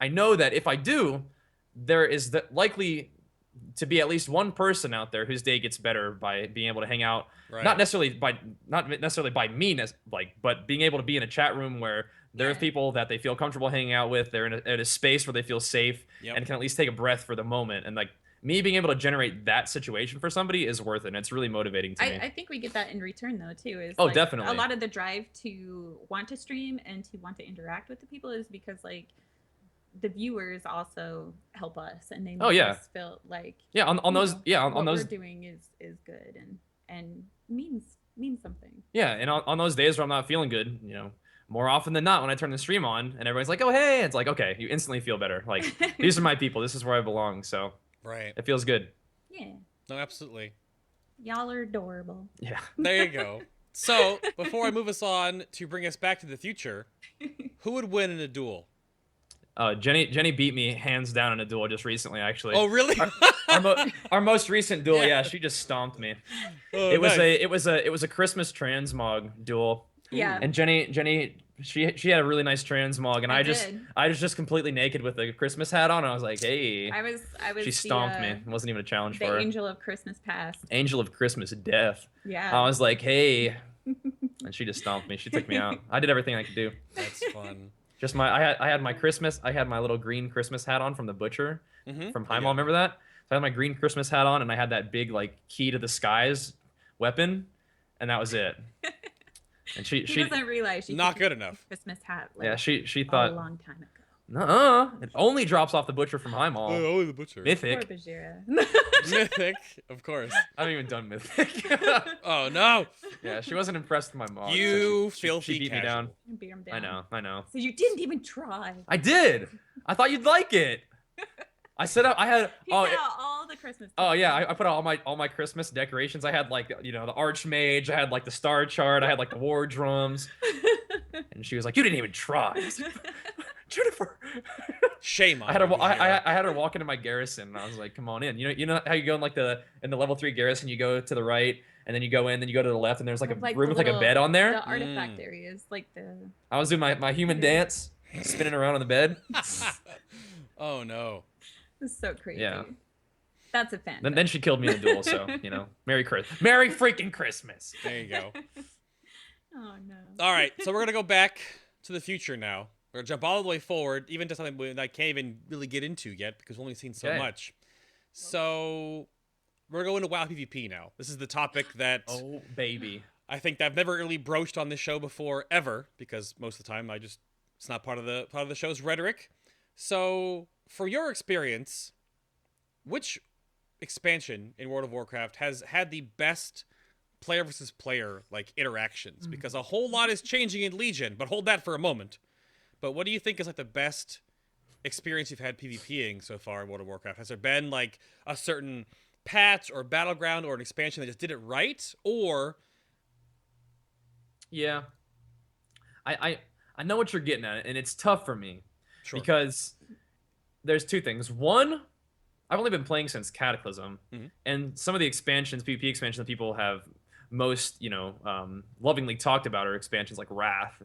I know that if I do, there is likely to be at least one person out there whose day gets better by being able to hang out, not necessarily by me, but being able to be in a chat room where there's people that they feel comfortable hanging out with. They're in a space where they feel safe and can at least take a breath for the moment. And like me being able to generate that situation for somebody is worth it. And it's really motivating to me. I think we get that in return though too. Is Definitely. A lot of the drive to want to stream and to want to interact with the people is because like the viewers also help us, and they make us feel like on those what those we're doing is good and means something. Yeah, and on those days where I'm not feeling good, more often than not, when I turn the stream on and everybody's like, "Oh, hey," it's like, okay, you instantly feel better. Like these are my people. This is where I belong. So it feels good. Yeah. No, absolutely. Y'all are adorable. Yeah. There you go. So before I move us on to bring us back to the future, who would win in a duel? Jenny beat me hands down in a duel just recently, actually. Oh, really? Our most recent duel, she just stomped me. Oh, it was a Christmas transmog duel. Yeah. And Jenny, she had a really nice transmog, and I was just completely naked with a Christmas hat on, and I was like, hey. I was. She stomped me. It wasn't even a challenge for her. The Angel of Christmas Past. Angel of Christmas Death. Yeah. I was like, hey, and she just stomped me. She took me out. I did everything I could do. That's fun. Just I had my little green Christmas hat on from the butcher from Heimdall. Remember that? So I had my green Christmas hat on, and I had that big like key to the skies weapon, and that was it. And she doesn't realize she not good enough. Christmas hat. Like, she thought a long time ago. No, it only drops off the butcher from Heimdall. Only the butcher. Mythic. Poor Bajheera. Mythic, of course. I haven't even done Mythic. Oh no. Yeah, she wasn't impressed with my mom. You so filthy she beat me down. Beat him down. I know. So you didn't even try. I did. I thought you'd like it. I set up. I had. He set out all the Christmas. Oh yeah, I put out all my Christmas decorations. I had like the Archmage. I had like the star chart. I had like the war drums. And she was like, "You didn't even try." I was like, Jennifer. Shame on I had her walk into my garrison, and I was like, "Come on in." You know how you go in the level 3 garrison, you go to the right, and then you go in, then you go to the left, and there's like a room with like a bed on there. The artifact areas, like the. I was doing my human dance, spinning around on the bed. Oh no. This is so crazy. Yeah. That's a fan. Then she killed me in a duel, so Merry freaking Christmas. There you go. Oh no. All right, so we're gonna go back to the future now. We're gonna jump all the way forward, even to something I can't even really get into yet because we've only seen so much. So we're going to WoW PvP now. This is the topic that baby. I think that I've never really broached on this show before ever because most of the time it's not part of the show's rhetoric. So for your experience, which expansion in World of Warcraft has had the best player versus player like interactions? Because a whole lot is changing in Legion, but hold that for a moment. But what do you think is like the best experience you've had PvPing so far in World of Warcraft? Has there been like a certain patch or battleground or an expansion that just did it right? Or yeah, I know what you're getting at, and it's tough for me because there's two things. One, I've only been playing since Cataclysm, and some of the expansions, PvP expansions that people have most, lovingly talked about are expansions like Wrath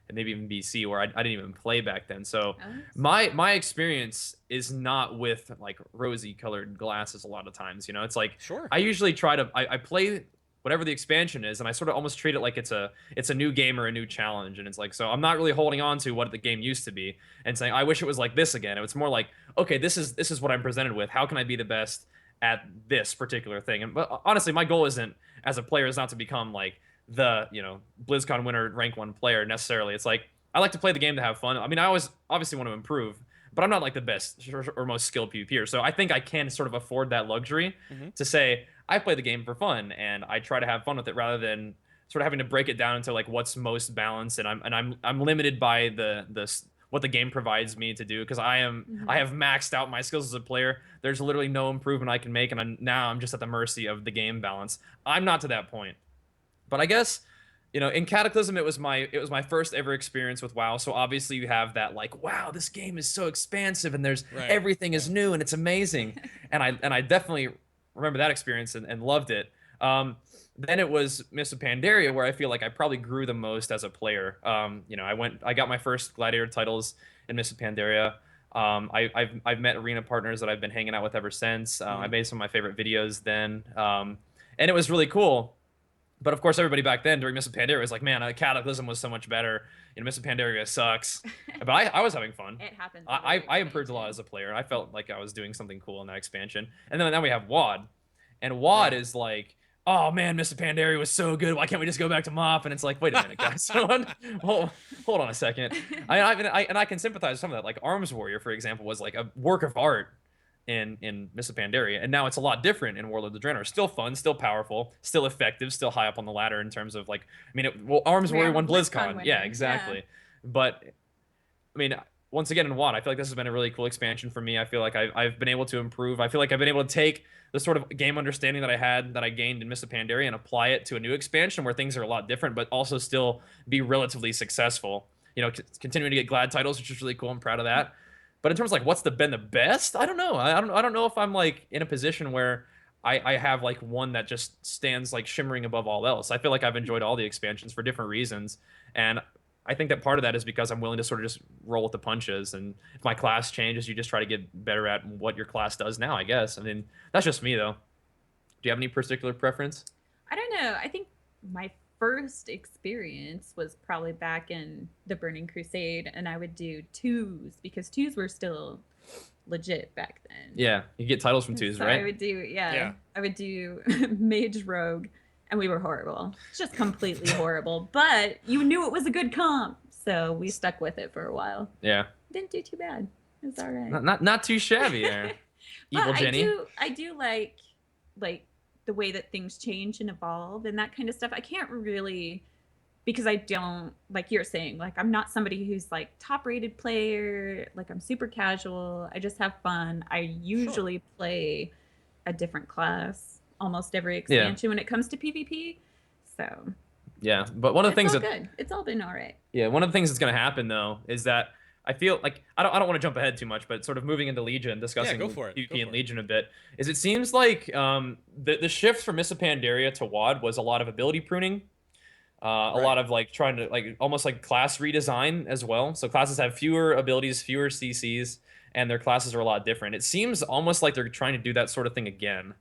and maybe even BC, where I didn't even play back then. So Oh. my experience is not with like rosy colored glasses a lot of times. You know, it's like Sure. I usually try to I play whatever the expansion is, and I sort of almost treat it like it's a new game or a new challenge. And it's like, so I'm not really holding on to what the game used to be and saying I wish it was like this again. It's more like, okay, this is what I'm presented with. How can I be the best at this particular thing? And but honestly, my goal isn't as a player is not to become like the, you know, BlizzCon winner, rank 1 player necessarily. It's like I like to play the game to have fun. I mean, I always obviously want to improve, but I'm not like the best or most skilled PvPer. So I think I can sort of afford that luxury to say I play the game for fun and I try to have fun with it rather than sort of having to break it down into like what's most balanced. And I'm limited by what the game provides me to do, because I have maxed out my skills as a player. There's literally no improvement I can make, and I'm just at the mercy of the game balance. I'm not to that point, but I guess, you know, in Cataclysm, it was my first ever experience with WoW. So obviously you have that like, wow, this game is so expansive and there's everything is new and it's amazing, and I definitely remember that experience and loved it. Then it was Mists of Pandaria, where I feel like I probably grew the most as a player. You know, I got my first Gladiator titles in Mists of Pandaria. I've met arena partners that I've been hanging out with ever since. I made some of my favorite videos then, and it was really cool. But of course, everybody back then during Mists of Pandaria was like, man, Cataclysm was so much better. You know, Mists of Pandaria sucks. But I was having fun. It happens. I improved a lot as a player. I felt like I was doing something cool in that expansion. And then we have WoD. And WoD is like, oh man, Mists of Pandaria was so good. Why can't we just go back to MoP? And it's like, wait a minute, guys. Hold on a second. I can sympathize with some of that. Like Arms Warrior, for example, was like a work of art in Mists of Pandaria, and now it's a lot different in Warlords of Draenor. Still fun, still powerful, still effective, still high up on the ladder in terms of like, I mean, Arms Warrior won BlizzCon. Yeah, exactly. Yeah. But I mean, once again in WoD, I feel like this has been a really cool expansion for me. I feel like I've been able to improve. I feel like I've been able to take the sort of game understanding that I gained in Mists of Pandaria and apply it to a new expansion where things are a lot different, but also still be relatively successful. You know, continuing to get Glad titles, which is really cool. I'm proud of that. But in terms of like what's been the best, I don't know. I don't know if I'm like in a position where I have like one that just stands like shimmering above all else. I feel like I've enjoyed all the expansions for different reasons, and I think that part of that is because I'm willing to sort of just roll with the punches. And if my class changes, you just try to get better at what your class does now, I guess. I mean, that's just me though. Do you have any particular preference? I don't know. I think my first experience was probably back in the Burning Crusade, and I would do 2s because 2s were still legit back then. Yeah, you get titles from 2s, so right? I would do, I would do Mage Rogue, and we were horrible. Just completely horrible. But you knew it was a good comp, so we stuck with it for a while. Yeah. Didn't do too bad. It was all right. Not too shabby there. Evil Jenny. I do like the way that things change and evolve and that kind of stuff. I can't really, because I don't, like you're saying, like I'm not somebody who's like top rated player, like I'm super casual. I just have fun. I usually play a different class almost every expansion when it comes to PvP. So yeah, but one of the things it's all been all right. Yeah, one of the things that's going to happen though is that I feel like I don't want to jump ahead too much, but sort of moving into Legion, discussing PvP and Legion a bit, is it seems like the shift from Mists of Pandaria to WoD was a lot of ability pruning, a lot of like trying to like almost like class redesign as well. So classes have fewer abilities, fewer CCs, and their classes are a lot different. It seems almost like they're trying to do that sort of thing again.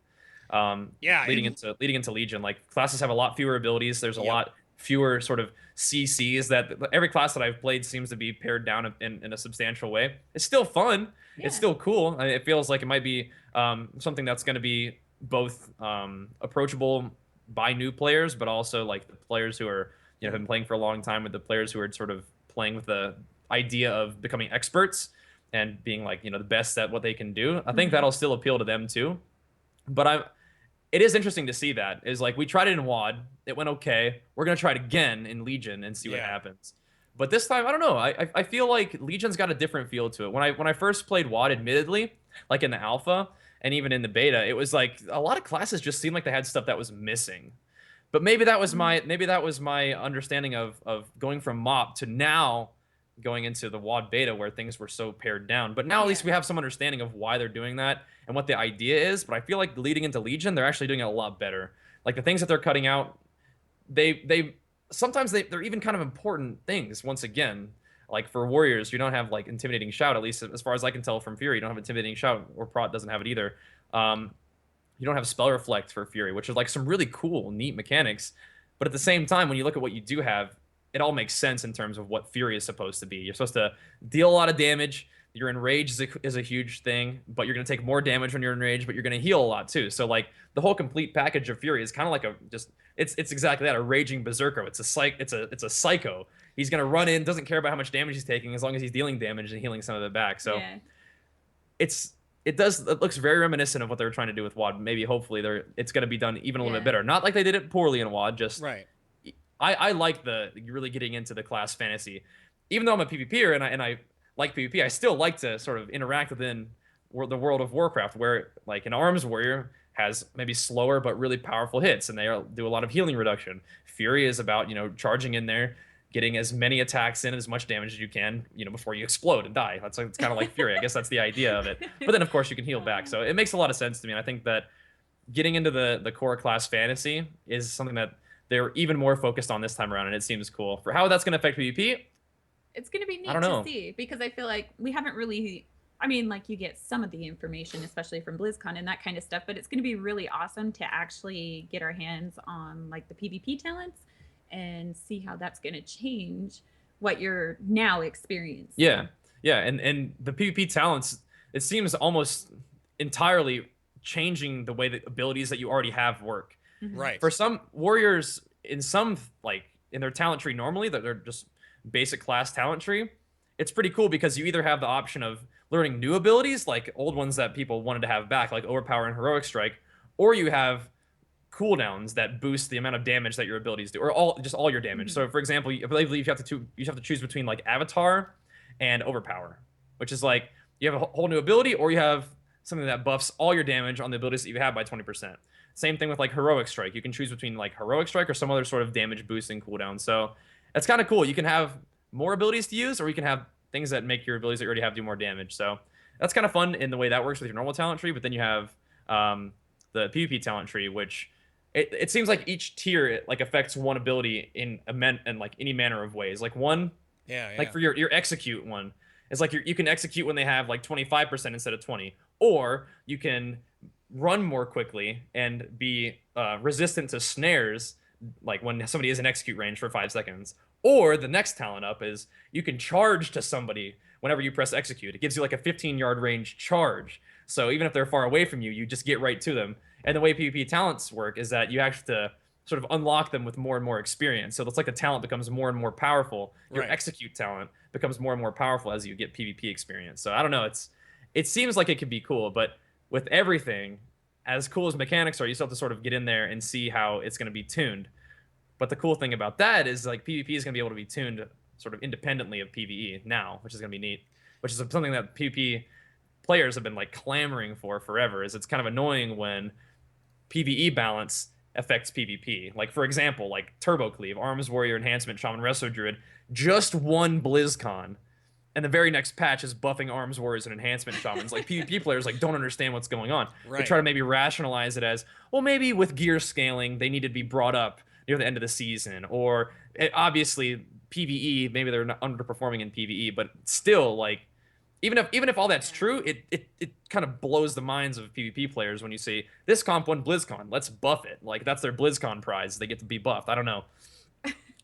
Leading into Legion, like classes have a lot fewer abilities. There's a lot fewer sort of CCs. That every class that I've played seems to be pared down in a substantial way. It's still fun. Yeah. It's still cool. I mean, it feels like it might be something that's going to be both approachable by new players, but also like the players who are have been playing for a long time, with the players who are sort of playing with the idea of becoming experts and being like the best at what they can do. I think that'll still appeal to them too. But it is interesting to see that is like we tried it in WoD, it went okay. We're gonna try it again in Legion and see what happens. But this time, I don't know. I feel like Legion's got a different feel to it. When I first played WoD, admittedly, like in the alpha and even in the beta, it was like a lot of classes just seemed like they had stuff that was missing. But maybe that was my understanding of going from MoP to now going into the WoD beta where things were so pared down. But now at least we have some understanding of why they're doing that and what the idea is. But I feel like leading into Legion, they're actually doing it a lot better. Like the things that they're cutting out, they sometimes they're even kind of important things. Once again, like for warriors, you don't have like intimidating shout. At least as far as I can tell from Fury, you don't have intimidating shout, or Prot doesn't have it either. You don't have spell reflect for Fury, which is like some really cool, neat mechanics. But at the same time, when you look at what you do have, it all makes sense in terms of what Fury is supposed to be. You're supposed to deal a lot of damage. Your enrage is a huge thing, but you're going to take more damage when you're enraged, but you're going to heal a lot too. So like the whole complete package of Fury is kind of like it's exactly that, a raging berserker. It's a psycho. He's going to run in, doesn't care about how much damage he's taking as long as he's dealing damage and healing some of it back. So it looks very reminiscent of what they were trying to do with WoD. Maybe hopefully it's going to be done even a little bit better. Not like they did it poorly in WoD, just right. I like the really getting into the class fantasy. Even though I'm a PvPer and I like PvP, I still like to sort of interact within the world of Warcraft, where like an arms warrior has maybe slower but really powerful hits, and they do a lot of healing reduction. Fury is about, charging in there, getting as many attacks in, as much damage as you can, before you explode and die. It's kind of like Fury. I guess that's the idea of it. But then of course you can heal back. So it makes a lot of sense to me. And I think that getting into the core class fantasy is something that they're even more focused on this time around, and it seems cool. For how that's going to affect PvP, it's going to be neat to see, because I feel like we haven't really, like you get some of the information, especially from BlizzCon and that kind of stuff, but it's going to be really awesome to actually get our hands on like the PvP talents and see how that's going to change what you're now experiencing. Yeah. And the PvP talents, it seems almost entirely changing the way that abilities that you already have work. Mm-hmm. Right. For some warriors, in their talent tree normally, that they're just basic class talent tree, it's pretty cool because you either have the option of learning new abilities, like old ones that people wanted to have back, like Overpower and Heroic Strike, or you have cooldowns that boost the amount of damage that your abilities do, or all your damage. Mm-hmm. So for example, I believe you have to choose between like Avatar and Overpower, which is like you have a whole new ability, or you have something that buffs all your damage on the abilities that you have by 20%. Same thing with like Heroic Strike. You can choose between like Heroic Strike or some other sort of damage boosting cooldown. So it's kind of cool. You can have more abilities to use, or you can have things that make your abilities that you already have do more damage. So that's kind of fun in the way that works with your normal talent tree. But then you have the PvP talent tree, which it seems like each tier like affects one ability in like any manner of ways. Like one, like for your execute one, it's like you can execute when they have like 25% instead of 20, or you can run more quickly and be resistant to snares, like when somebody is in execute range for 5 seconds. Or the next talent up is you can charge to somebody whenever you press execute. It gives you like a 15-yard range charge. So even if they're far away from you, you just get right to them. And the way PvP talents work is that you have to sort of unlock them with more and more experience. So it's like the talent becomes more and more powerful. Your execute talent becomes more and more powerful as you get PvP experience. So I don't know. It seems like it could be cool, but with everything, as cool as mechanics are, you still have to sort of get in there and see how it's going to be tuned. But the cool thing about that is like PvP is going to be able to be tuned sort of independently of PvE now, which is going to be neat. Which is something that PvP players have been like clamoring for forever. Is it's kind of annoying when PvE balance affects PvP. Like for example, like Turbo Cleave, Arms Warrior Enhancement, Shaman Resto Druid just won BlizzCon, and the very next patch is buffing Arms Warriors and Enhancement Shamans. Like PvP players like don't understand what's going on. They try to maybe rationalize it as, well, maybe with gear scaling they needed to be brought up near the end of the season, or obviously PvE, maybe they're not underperforming in PvE, but still, like, even if all that's true, it kind of blows the minds of PvP players when you say this comp won BlizzCon, let's buff it. Like that's their BlizzCon prize, they get to be buffed. I don't know,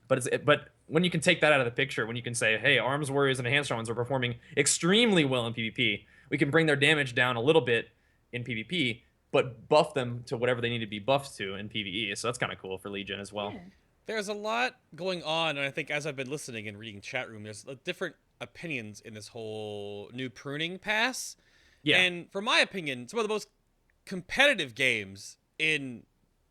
but when you can take that out of the picture, when you can say, hey, Arms Warriors and Enhanced Shamans are performing extremely well in PvP, we can bring their damage down a little bit in PvP, but buff them to whatever they need to be buffed to in PvE. So that's kind of cool for Legion as well. Yeah. There's a lot going on, and I think as I've been listening and reading chat room, there's different opinions in this whole new pruning pass. Yeah. And for my opinion, some of the most competitive games in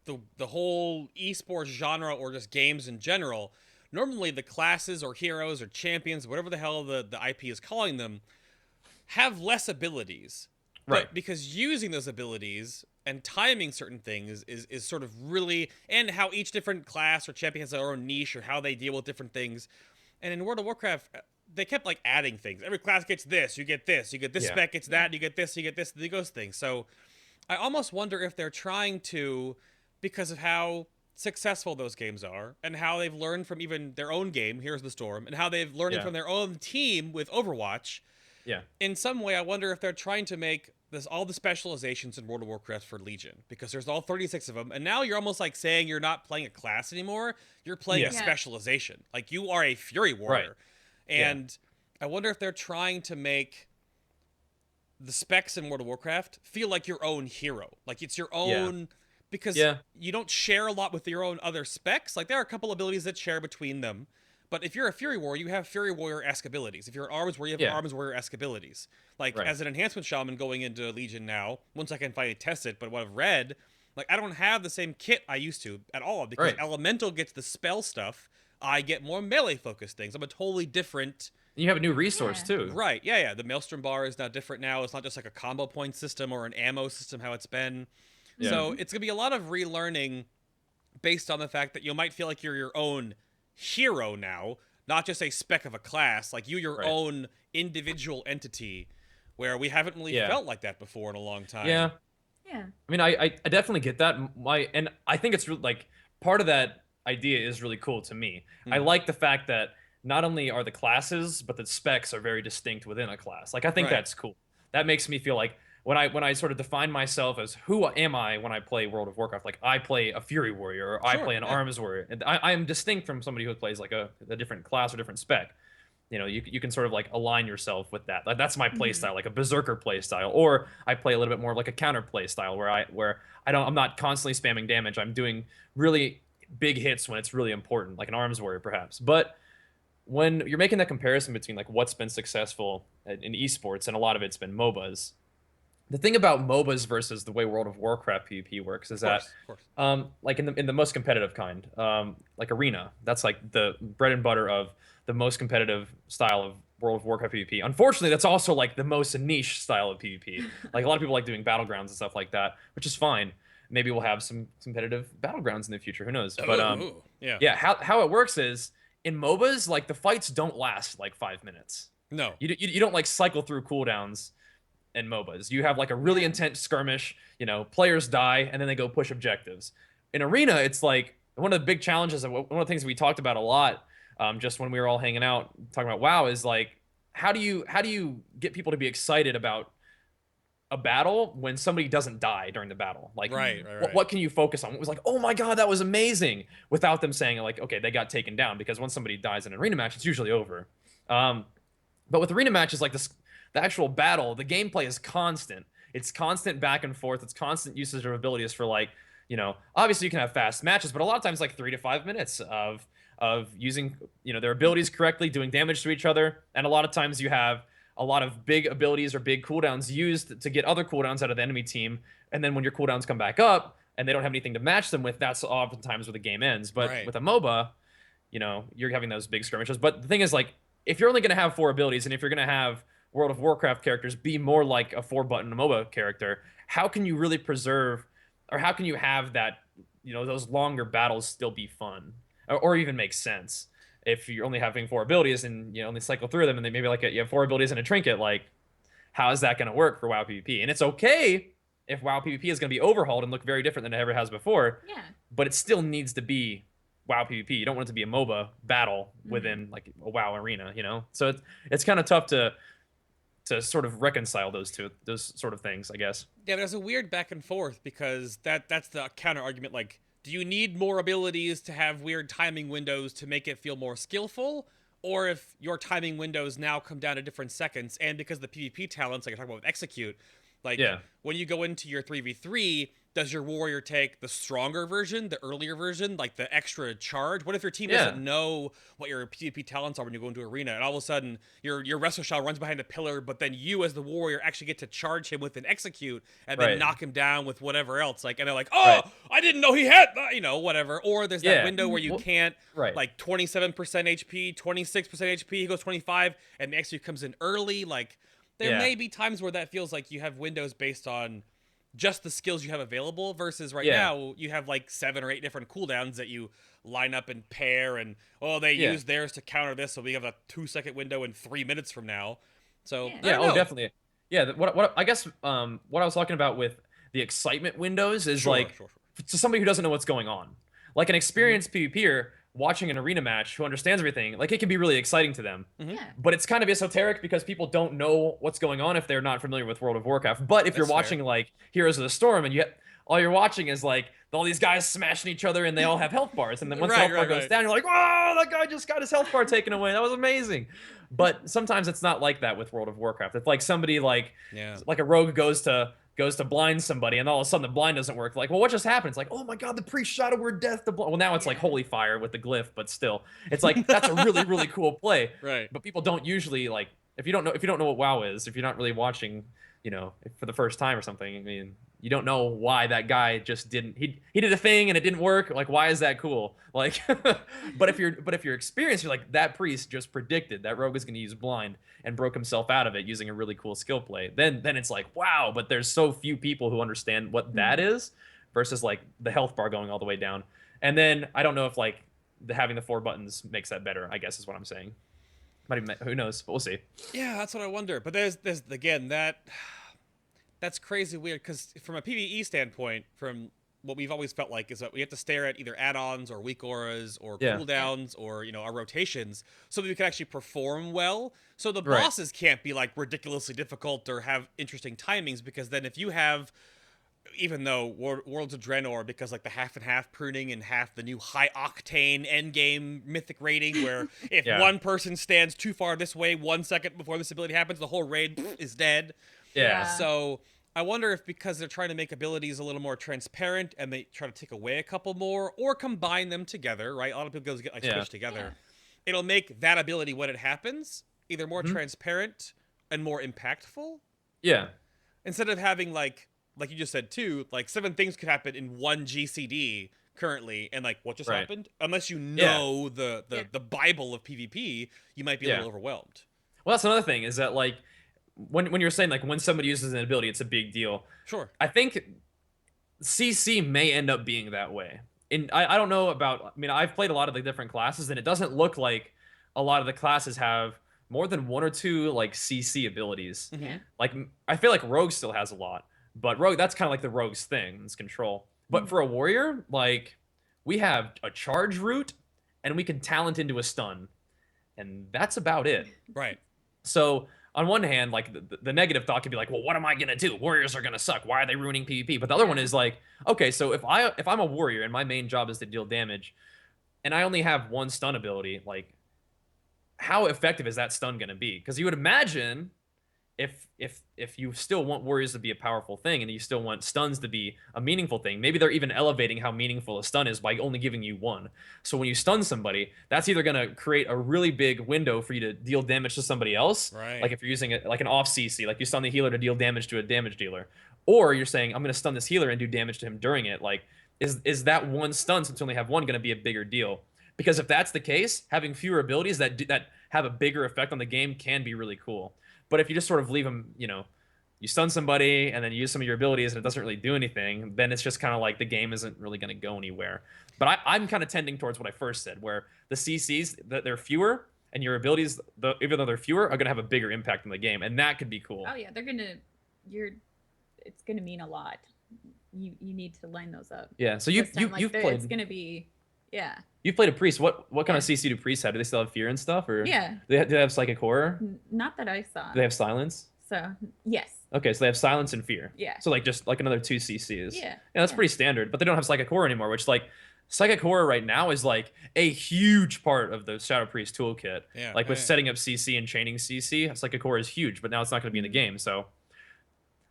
the whole esports genre, or just games in general, normally the classes or heroes or champions, whatever the hell the IP is calling them, have less abilities. Right. But because using those abilities and timing certain things is sort of really, and how each different class or champion has their own niche or how they deal with different things. And in World of Warcraft, they kept like adding things. Every class gets this, you get this spec gets that, you get this, and it goes things. So I almost wonder if they're trying to, because of how successful those games are and how they've learned from even their own game, Heroes of the Storm, and how they've learned from their own team with Overwatch. Yeah. In some way, I wonder if they're trying to make all the specializations in World of Warcraft for Legion, because there's all 36 of them, and now you're almost like saying you're not playing a class anymore, you're playing a specialization. Like, you are a Fury Warrior. And I wonder if they're trying to make the specs in World of Warcraft feel like your own hero. Like, it's your own... Because you don't share a lot with your own other specs. Like, there are a couple abilities that share between them. But if you're a Fury Warrior, you have Fury Warrior-esque abilities. If you're an Arms Warrior, you have Arms Warrior-esque abilities. Like, as an Enhancement Shaman going into Legion now, once I can finally test it, but what I've read, like, I don't have the same kit I used to at all. Because Elemental gets the spell stuff, I get more melee-focused things. I'm a totally different... You have a new resource, too. Right, yeah. The Maelstrom Bar is now different now. It's not just like a combo point system or an ammo system, how it's been. Yeah. So it's going to be a lot of relearning based on the fact that you might feel like you're your own hero now, not just a spec of a class, like your own individual entity, where we haven't really felt like that before in a long time. Yeah. I mean, I definitely get that. And I think it's really, like, part of that idea is really cool to me. I like the fact that not only are the classes, but the specs are very distinct within a class. Like, I think that's cool. That makes me feel like when I sort of define myself as who am I when I play World of Warcraft, like, I play a Fury Warrior, or I play an Arms Warrior, and I am distinct from somebody who plays like a different class or different spec. You know, you can sort of like align yourself with that. Like, that's my play style, like a berserker play style, or I play a little bit more like a counter play style where I'm not constantly spamming damage. I'm doing really big hits when it's really important, like an Arms Warrior perhaps. But when you're making that comparison between like what's been successful in esports, and a lot of it's been MOBAs. The thing about MOBAs versus the way World of Warcraft PvP works is that, like in the most competitive kind, like Arena, that's like the bread and butter of the most competitive style of World of Warcraft PvP. Unfortunately, that's also like the most niche style of PvP. Like, a lot of people like doing battlegrounds and stuff like that, which is fine. Maybe we'll have some competitive battlegrounds in the future. Who knows? But how it works is in MOBAs, like, the fights don't last like 5 minutes. No, you don't like cycle through cooldowns. In MOBAs, you have like a really intense skirmish, you know, players die and then they go push objectives. In Arena, it's like one of the big challenges, and one of the things we talked about a lot, just when we were all hanging out talking about WoW, is like, how do you get people to be excited about a battle when somebody doesn't die during the battle? Like, what can you focus on? It was like, oh my god, that was amazing, without them saying like, okay, they got taken down, because once somebody dies in an Arena match, it's usually over. But with Arena matches like this, the actual battle, the gameplay is constant. It's constant back and forth. It's constant usage of abilities for, like, you know, obviously you can have fast matches, but a lot of times like 3 to 5 minutes of using, you know, their abilities correctly, doing damage to each other. And a lot of times you have a lot of big abilities or big cooldowns used to get other cooldowns out of the enemy team. And then when your cooldowns come back up and they don't have anything to match them with, that's oftentimes where the game ends. But with a MOBA, you know, you're having those big skirmishes. But the thing is, like, if you're only going to have 4 abilities, and if you're going to have World of Warcraft characters be more like a 4-button MOBA character, how can you really preserve, or how can you have that, you know, those longer battles still be fun, or even make sense? If you're only having 4 abilities and you only cycle through them, and they maybe like you have 4 abilities and a trinket, like, how is that going to work for WoW PvP? And it's okay if WoW PvP is going to be overhauled and look very different than it ever has before. Yeah. But it still needs to be WoW PvP. You don't want it to be a MOBA battle within like a WoW arena, you know? So it's kind of tough to sort of reconcile those sort of things, I guess. Yeah, there's a weird back and forth, because that's the counter argument. Like, do you need more abilities to have weird timing windows to make it feel more skillful? Or if your timing windows now come down to different seconds, and because the PvP talents, like I talked about with Execute, like when you go into your 3v3, does your warrior take the stronger version, the earlier version, like the extra charge? What if your team doesn't know what your PvP talents are when you go into arena, and all of a sudden your Wrestle Shell runs behind a pillar, but then you as the warrior actually get to charge him with an Execute and then knock him down with whatever else? Like, and they're like, oh, I didn't know he had that, you know, whatever. Or there's that window where you can't, like 27% HP, 26% HP, he goes 25, and the Execute comes in early. Like, there may be times where that feels like you have windows based on just the skills you have available, versus now you have like 7 or 8 different cooldowns that you line up and pair, and they use theirs to counter this, so we have a 2-second window in 3 minutes from now. So definitely. What I guess what I was talking about with the excitement windows is to somebody who doesn't know what's going on. Like an experienced PvPer watching an arena match who understands everything, like it can be really exciting to them. Yeah. But it's kind of esoteric because people don't know what's going on if they're not familiar with World of Warcraft. But if you're That's watching like Heroes of the Storm and all you're watching is like all these guys smashing each other and they all have health bars, and then once the health bar goes down, you're like, "Oh, that guy just got his health bar taken away. That was amazing." But sometimes it's not like that with World of Warcraft. It's like somebody like a rogue goes to blind somebody, and all of a sudden the blind doesn't work. Like, well, what just happened? It's like, oh my god, the priest shot a word death to blind. Well, now it's like holy fire with the glyph, but still, it's like that's a really really cool play. Right. But people don't usually like if you don't know what WoW is, if you're not really watching, for the first time or something. I mean, you don't know why that guy just didn't. He did a thing and it didn't work. Like, why is that cool? Like, but if you're experienced, you're like, that priest just predicted that rogue is going to use blind and broke himself out of it using a really cool skill play. Then it's like, wow. But there's so few people who understand what that is, versus like the health bar going all the way down. And then I don't know if like having the 4 buttons makes that better, I guess is what I'm saying. Who knows? But we'll see. Yeah, that's what I wonder. But there's again that's crazy weird, because from a PvE standpoint, from what we've always felt like is that we have to stare at either add-ons or weak auras or cooldowns or our rotations so that we can actually perform well. So the bosses can't be like ridiculously difficult or have interesting timings, because then if you have, even though Worlds of Draenor, because like the half and half pruning and half the new high octane endgame mythic raiding, where if one person stands too far this way 1 second before this ability happens, the whole raid is dead. Yeah. So I wonder if because they're trying to make abilities a little more transparent and they try to take away a couple more or combine them together, right? A lot of people get like squished together. It'll make that ability when it happens either more transparent and more impactful. Yeah. Instead of having like you just said too, like 7 things could happen in one GCD currently, and like what just happened? Unless you know the Bible of PvP, you might be a little overwhelmed. Well, that's another thing, is that like when you're saying like when somebody uses an ability, it's a big deal. Sure. I think CC may end up being that way. And I don't know about, I mean, I've played a lot of the different classes, and it doesn't look like a lot of the classes have more than 1 or 2 like CC abilities. Like I feel like Rogue still has a lot, but Rogue, that's kind of like the Rogue's thing, it's control. But for a warrior, like we have a charge route and we can talent into a stun, and that's about it. Right. So on one hand, like the negative thought could be like, well, what am I gonna do? Warriors are gonna suck. Why are they ruining PvP? But the other one is like, okay, so if I'm a warrior and my main job is to deal damage, and I only have 1 stun ability, like how effective is that stun gonna be? Because you would imagine if you still want warriors to be a powerful thing and you still want stuns to be a meaningful thing, maybe they're even elevating how meaningful a stun is by only giving you 1. So when you stun somebody, that's either going to create a really big window for you to deal damage to somebody else, like if you're using it like an off CC, like you stun the healer to deal damage to a damage dealer, or you're saying I'm going to stun this healer and do damage to him during it. Like is that 1 stun, since you only have 1, going to be a bigger deal? Because if that's the case, having fewer abilities that have a bigger effect on the game can be really cool. But if you just sort of leave them, you stun somebody and then you use some of your abilities and it doesn't really do anything, then it's just kind of like the game isn't really going to go anywhere. But I'm kind of tending towards what I first said, where the CCs, they're fewer, and your abilities, even though they're fewer, are going to have a bigger impact on the game, and that could be cool. Oh yeah, it's gonna mean a lot. You need to line those up. Yeah, so you've played. It's gonna be, You've played a priest. What kind of CC do priests have? Do they still have fear and stuff, or do they have psychic horror? Not that I saw. Do they have silence? So yes. Okay, so they have silence and fear. Yeah. So like just like another 2 CCs. Yeah. That's pretty standard. But they don't have psychic horror anymore, which like psychic horror right now is like a huge part of the Shadow Priest toolkit. Yeah. Like with setting up CC and chaining CC, psychic horror is huge, but now it's not going to be in the game, so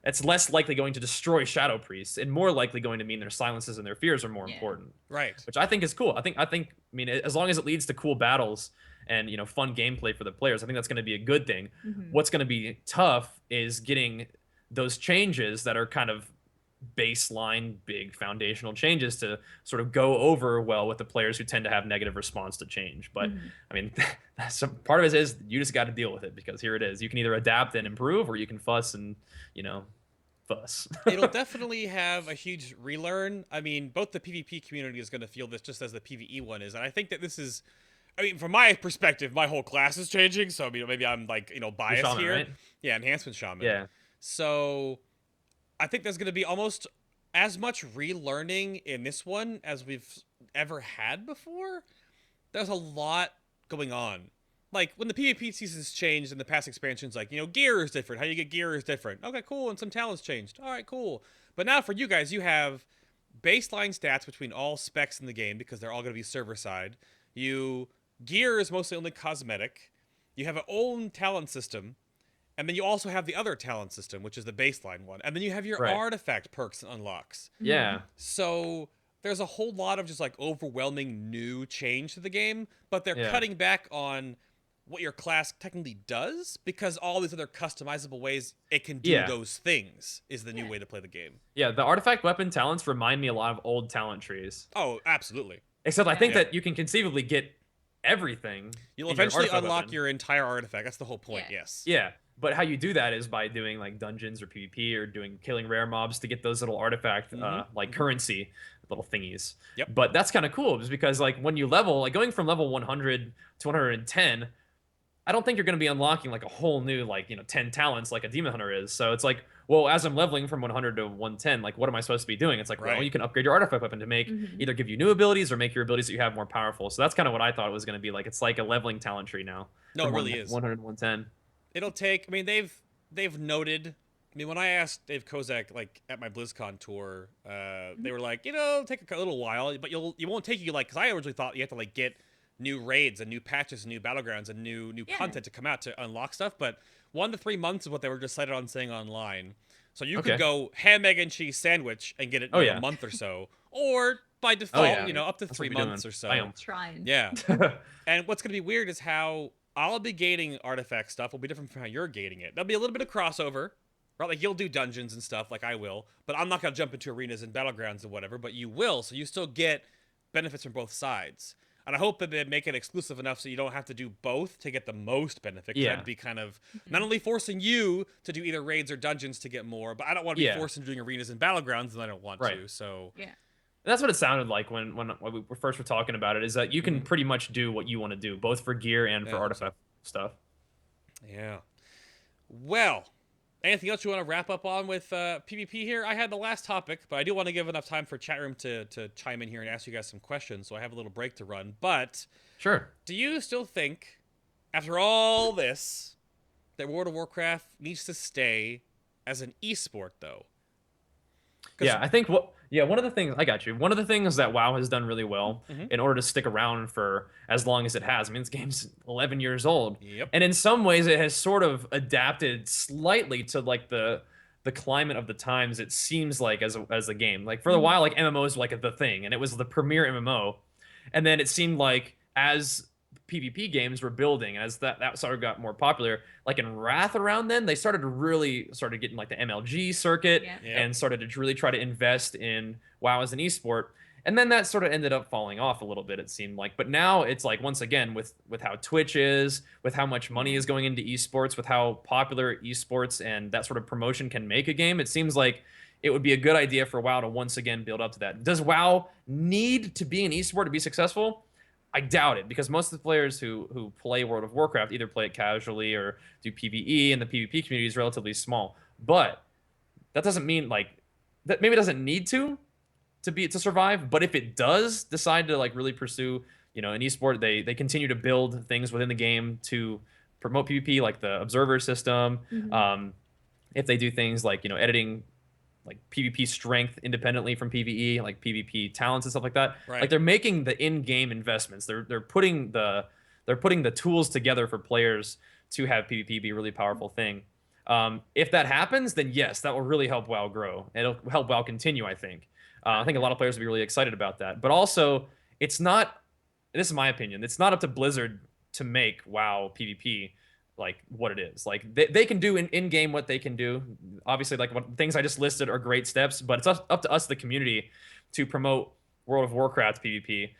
it's less likely going to destroy Shadow Priests and more likely going to mean their silences and their fears are more important. Right. Which I think is cool. I mean, as long as it leads to cool battles and, fun gameplay for the players, I think that's going to be a good thing. What's going to be tough is getting those changes that are kind of baseline, big foundational changes to sort of go over well with the players who tend to have negative response to change. But I mean, some part of it is you just got to deal with it, because here it is. You can either adapt and improve, or you can fuss and, fuss. It'll definitely have a huge relearn. I mean, both the PvP community is going to feel this just as the PvE one is. And I think that this is, I mean, from my perspective, my whole class is changing. So, maybe I'm like, biased shaman, here. Right? Yeah, enhancement shaman. Yeah. So I think there's going to be almost as much relearning in this one as we've ever had before. There's a lot going on. Like, when the PvP seasons changed and the past expansions, like, gear is different. How you get gear is different. Okay, cool, and some talents changed. All right, cool. But now for you guys, you have baseline stats between all specs in the game because they're all going to be server-side. Gear is mostly only cosmetic. You have an own talent system. And then you also have the other talent system, which is the baseline one. And then you have your artifact perks and unlocks. Yeah. So there's a whole lot of just like overwhelming new change to the game, but they're cutting back on what your class technically does because all these other customizable ways it can do those things is the new way to play the game. Yeah, the artifact weapon talents remind me a lot of old talent trees. Oh, absolutely. Except I think that you can conceivably get everything. You'll eventually unlock your entire artifact. That's the whole point, yes. Yeah. But how you do that is by doing like dungeons or PvP or killing rare mobs to get those little artifact currency little thingies. Yep. But that's kind of cool just because like when you level, like going from level 100 to 110, I don't think you're going to be unlocking like a whole new 10 talents like a demon hunter is. So it's like, well, as I'm leveling from 100 to 110, like what am I supposed to be doing? It's like, well, you can upgrade your artifact weapon to make either give you new abilities or make your abilities that you have more powerful. So that's kind of what I thought it was going to be like. It's like a leveling talent tree now. No, it really is. 100 to 110. It'll take. I mean, they've noted. I mean, when I asked Dave Kozak like at my BlizzCon tour, they were like, it'll take a little while, but it won't take you because I originally thought you have to like get new raids and new patches and new battlegrounds and new content to come out to unlock stuff. But 1 to 3 months is what they were decided on saying online. So you could go ham, egg, and cheese sandwich and get it in a month or so, or by default, up to 3 months or so. I am trying. Yeah. And what's gonna be weird is how I'll be gating artifact stuff will be different from how you're gating it. There'll be a little bit of crossover, right? Like you'll do dungeons and stuff like I will, but I'm not gonna jump into arenas and battlegrounds and whatever, but you will, so you still get benefits from both sides. And I hope that they make it exclusive enough so you don't have to do both to get the most benefit. That'd be kind of not only forcing you to do either raids or dungeons to get more, but I don't want to be forced into doing arenas and battlegrounds and I don't want to, so... Yeah. That's what it sounded like when we first were talking about it, is that you can pretty much do what you want to do, both for gear and for artifact stuff. Yeah. Well, anything else you want to wrap up on with PvP here? I had the last topic, but I do want to give enough time for chat room to chime in here and ask you guys some questions, so I have a little break to run. But sure, do you still think, after all this, that World of Warcraft needs to stay as an esport, though? Yeah, I think one of the things, I got you. One of the things that WoW has done really well in order to stick around for as long as it has. I mean, this game's 11 years old. Yep. And in some ways it has sort of adapted slightly to like the climate of the times, it seems like, as a game. Like for a while, like MMOs were like the thing, and it was the premier MMO. And then it seemed like as PvP games were building, as that sort of got more popular, like in Wrath around then, they started getting like the MLG circuit and started to really try to invest in WoW as an esport. And then that sort of ended up falling off a little bit, it seemed like. But now it's like, once again, with how Twitch is, with how much money is going into esports, with how popular esports and that sort of promotion can make a game, it seems like it would be a good idea for WoW to once again build up to that. Does WoW need to be an esport to be successful? I doubt it, because most of the players who play World of Warcraft either play it casually or do PvE, and the PvP community is relatively small. But that doesn't mean that maybe it doesn't need to survive. But if it does decide to like really pursue an esport, they continue to build things within the game to promote PvP, like the observer system. If they do things like editing like PvP strength independently from PvE, like PvP talents and stuff like that. Right. Like they're making the in-game investments. They're putting the tools together for players to have PvP be a really powerful thing. If that happens, then yes, that will really help WoW grow. It'll help WoW continue, I think. I think a lot of players will be really excited about that. But also, it's not, this is my opinion, it's not up to Blizzard to make WoW PvP like what it is. Like they can do in-game what they can do. Obviously, like what things I just listed are great steps, but it's up to us, the community, to promote World of Warcraft PvP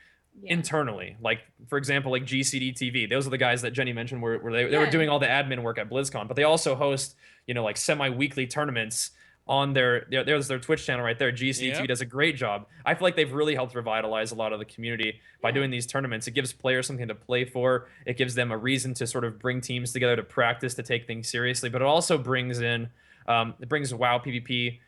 internally. Like, for example, like GCD TV. Those are the guys that Jenny mentioned where they were doing all the admin work at BlizzCon, but they also host, like semi-weekly tournaments on there's their Twitch channel right there. GCD TV does a great job. I feel like they've really helped revitalize a lot of the community by doing these tournaments. It gives players something to play for. It gives them a reason to sort of bring teams together to practice, to take things seriously. But it also brings in, it brings WoW PvP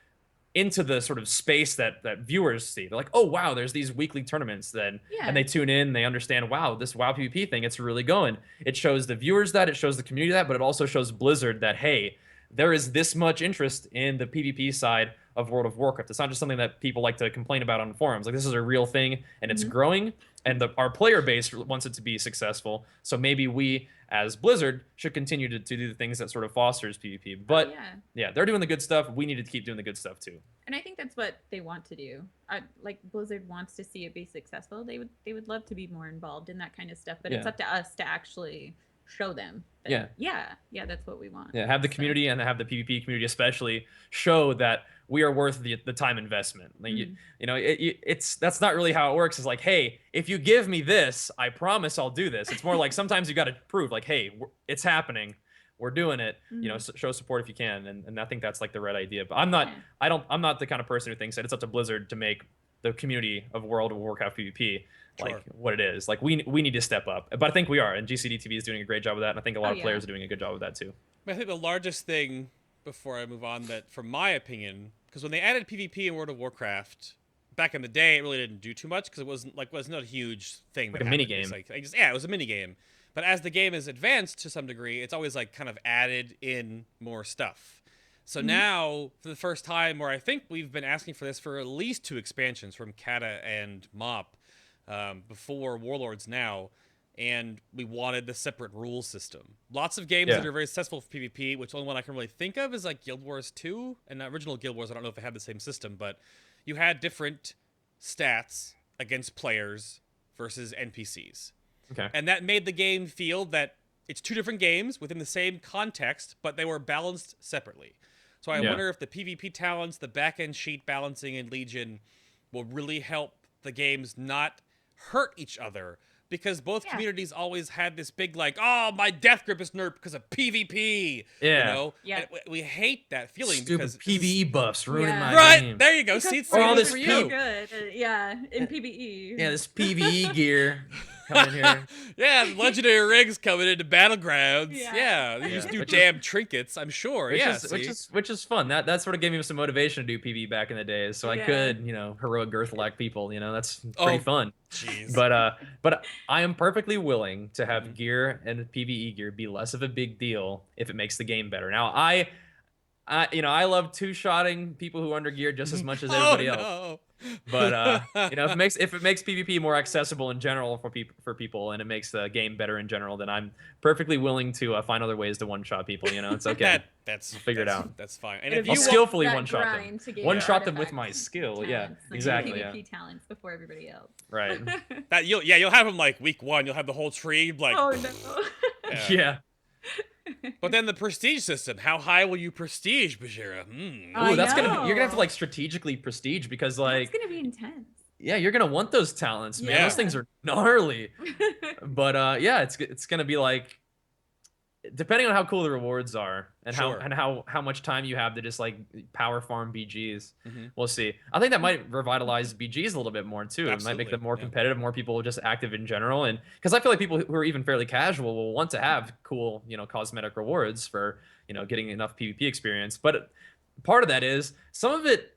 into the sort of space that viewers see. They're like, oh wow, there's these weekly tournaments then, and they tune in, they understand, wow, this WoW PvP thing, it's really going. It shows the viewers that, it shows the community that, but it also shows Blizzard that, hey, there is this much interest in the PvP side of World of Warcraft. It's not just something that people like to complain about on forums. Like, this is a real thing, and it's growing, and our player base wants it to be successful. So maybe we, as Blizzard, should continue to do the things that sort of fosters PvP. But yeah, they're doing the good stuff. We need to keep doing the good stuff too. And I think that's what they want to do. Like, Blizzard wants to see it be successful. They would love to be more involved in that kind of stuff. But it's up to us to actually show them that, yeah, that's what we want. Yeah, have the community and have the PvP community especially show that we are worth the time investment. Like, you know, it's that's not really how it works. It's like, hey, if you give me this, I promise I'll do this. It's more like sometimes you got to prove, like, hey, it's happening, we're doing it. You know, show support if you can, and I think that's like the right idea. But I'm not the kind of person who thinks that it's up to Blizzard to make the community of World of Warcraft PvP like what it is. Like, we need to step up, but I think we are, and GCDTV is doing a great job of that, and I think a lot of players are doing a good job of that too. I think the largest thing, before I move on, that from my opinion, because when they added PvP in World of Warcraft back in the day, it really didn't do too much because it wasn't a huge thing. Like a mini game. It was a mini game. But as the game has advanced to some degree, it's always like kind of added in more stuff. So now, for the first time, where I think we've been asking for this for at least 2 expansions from Kata and Mop, before Warlords now, and we wanted the separate rule system. Lots of games that are very successful for PvP, which the only one I can really think of is like Guild Wars 2, and the original Guild Wars, I don't know if they had the same system, but you had different stats against players versus NPCs. Okay. And that made the game feel that it's 2 different games within the same context, but they were balanced separately. So I wonder if the PvP talents, the back-end sheet balancing in Legion will really help the games not hurt each other, because both communities always had this big, like, oh, my death grip is nerfed because of PvP. You know? Yeah. We hate that feeling. Stupid because PvE buffs ruining my game. Right, there you go. See, it's all this for so you. good. In PvE. Yeah, this PvE gear coming here. Yeah, legendary rigs coming into Battlegrounds. Yeah, you just do damn trinkets, I'm sure. Which is fun. That sort of gave me some motivation to do PvE back in the days, so I could, you know, heroic Girth-like people. You know, that's pretty fun. Jeez. But I am perfectly willing to have gear and PvE gear be less of a big deal if it makes the game better. Now, I love two-shotting people who are under gear just as much as everybody else. But you know, if it makes PvP more accessible in general for people, and it makes the game better in general, then I'm perfectly willing to find other ways to one-shot people. You know, it's okay. That's figure it out. That's fine. And if I'll you skillfully one-shot them. One-shot them with my skill. Talents, Exactly. PvP talents before everybody else. Right. You'll have them like week 1. You'll have the whole tree like. Oh no. Yeah. But then the prestige system. How high will you prestige, Bajheera? Ooh, you're gonna have to like strategically prestige, because like it's gonna be intense. Yeah, you're gonna want those talents, man. Those things are gnarly. But yeah, it's gonna be like, depending on how cool the rewards are and how much time you have to just like power farm BGs. We'll see. I think that might revitalize BGs a little bit more too. It might make them more competitive, more people just active in general, and because I feel like people who are even fairly casual will want to have cool, you know, cosmetic rewards for, you know, getting enough PvP experience. But part of that is some of it,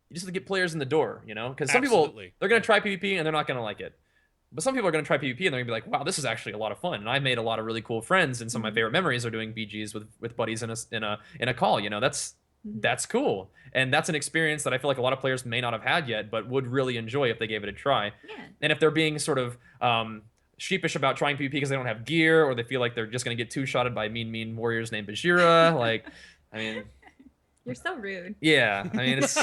you just have to get players in the door, you know, because some people, they're gonna try PvP and they're not gonna like it. But some people are going to try PvP and they're going to be like, wow, this is actually a lot of fun. And I made a lot of really cool friends, and some of my favorite memories are doing BGs with buddies in a call. You know, that's cool. And that's an experience that I feel like a lot of players may not have had yet, but would really enjoy if they gave it a try. Yeah. And if they're being sort of sheepish about trying PvP because they don't have gear, or they feel like they're just going to get two-shotted by mean warriors named Bajheera, like, I mean... You're so rude. Yeah. I mean, it's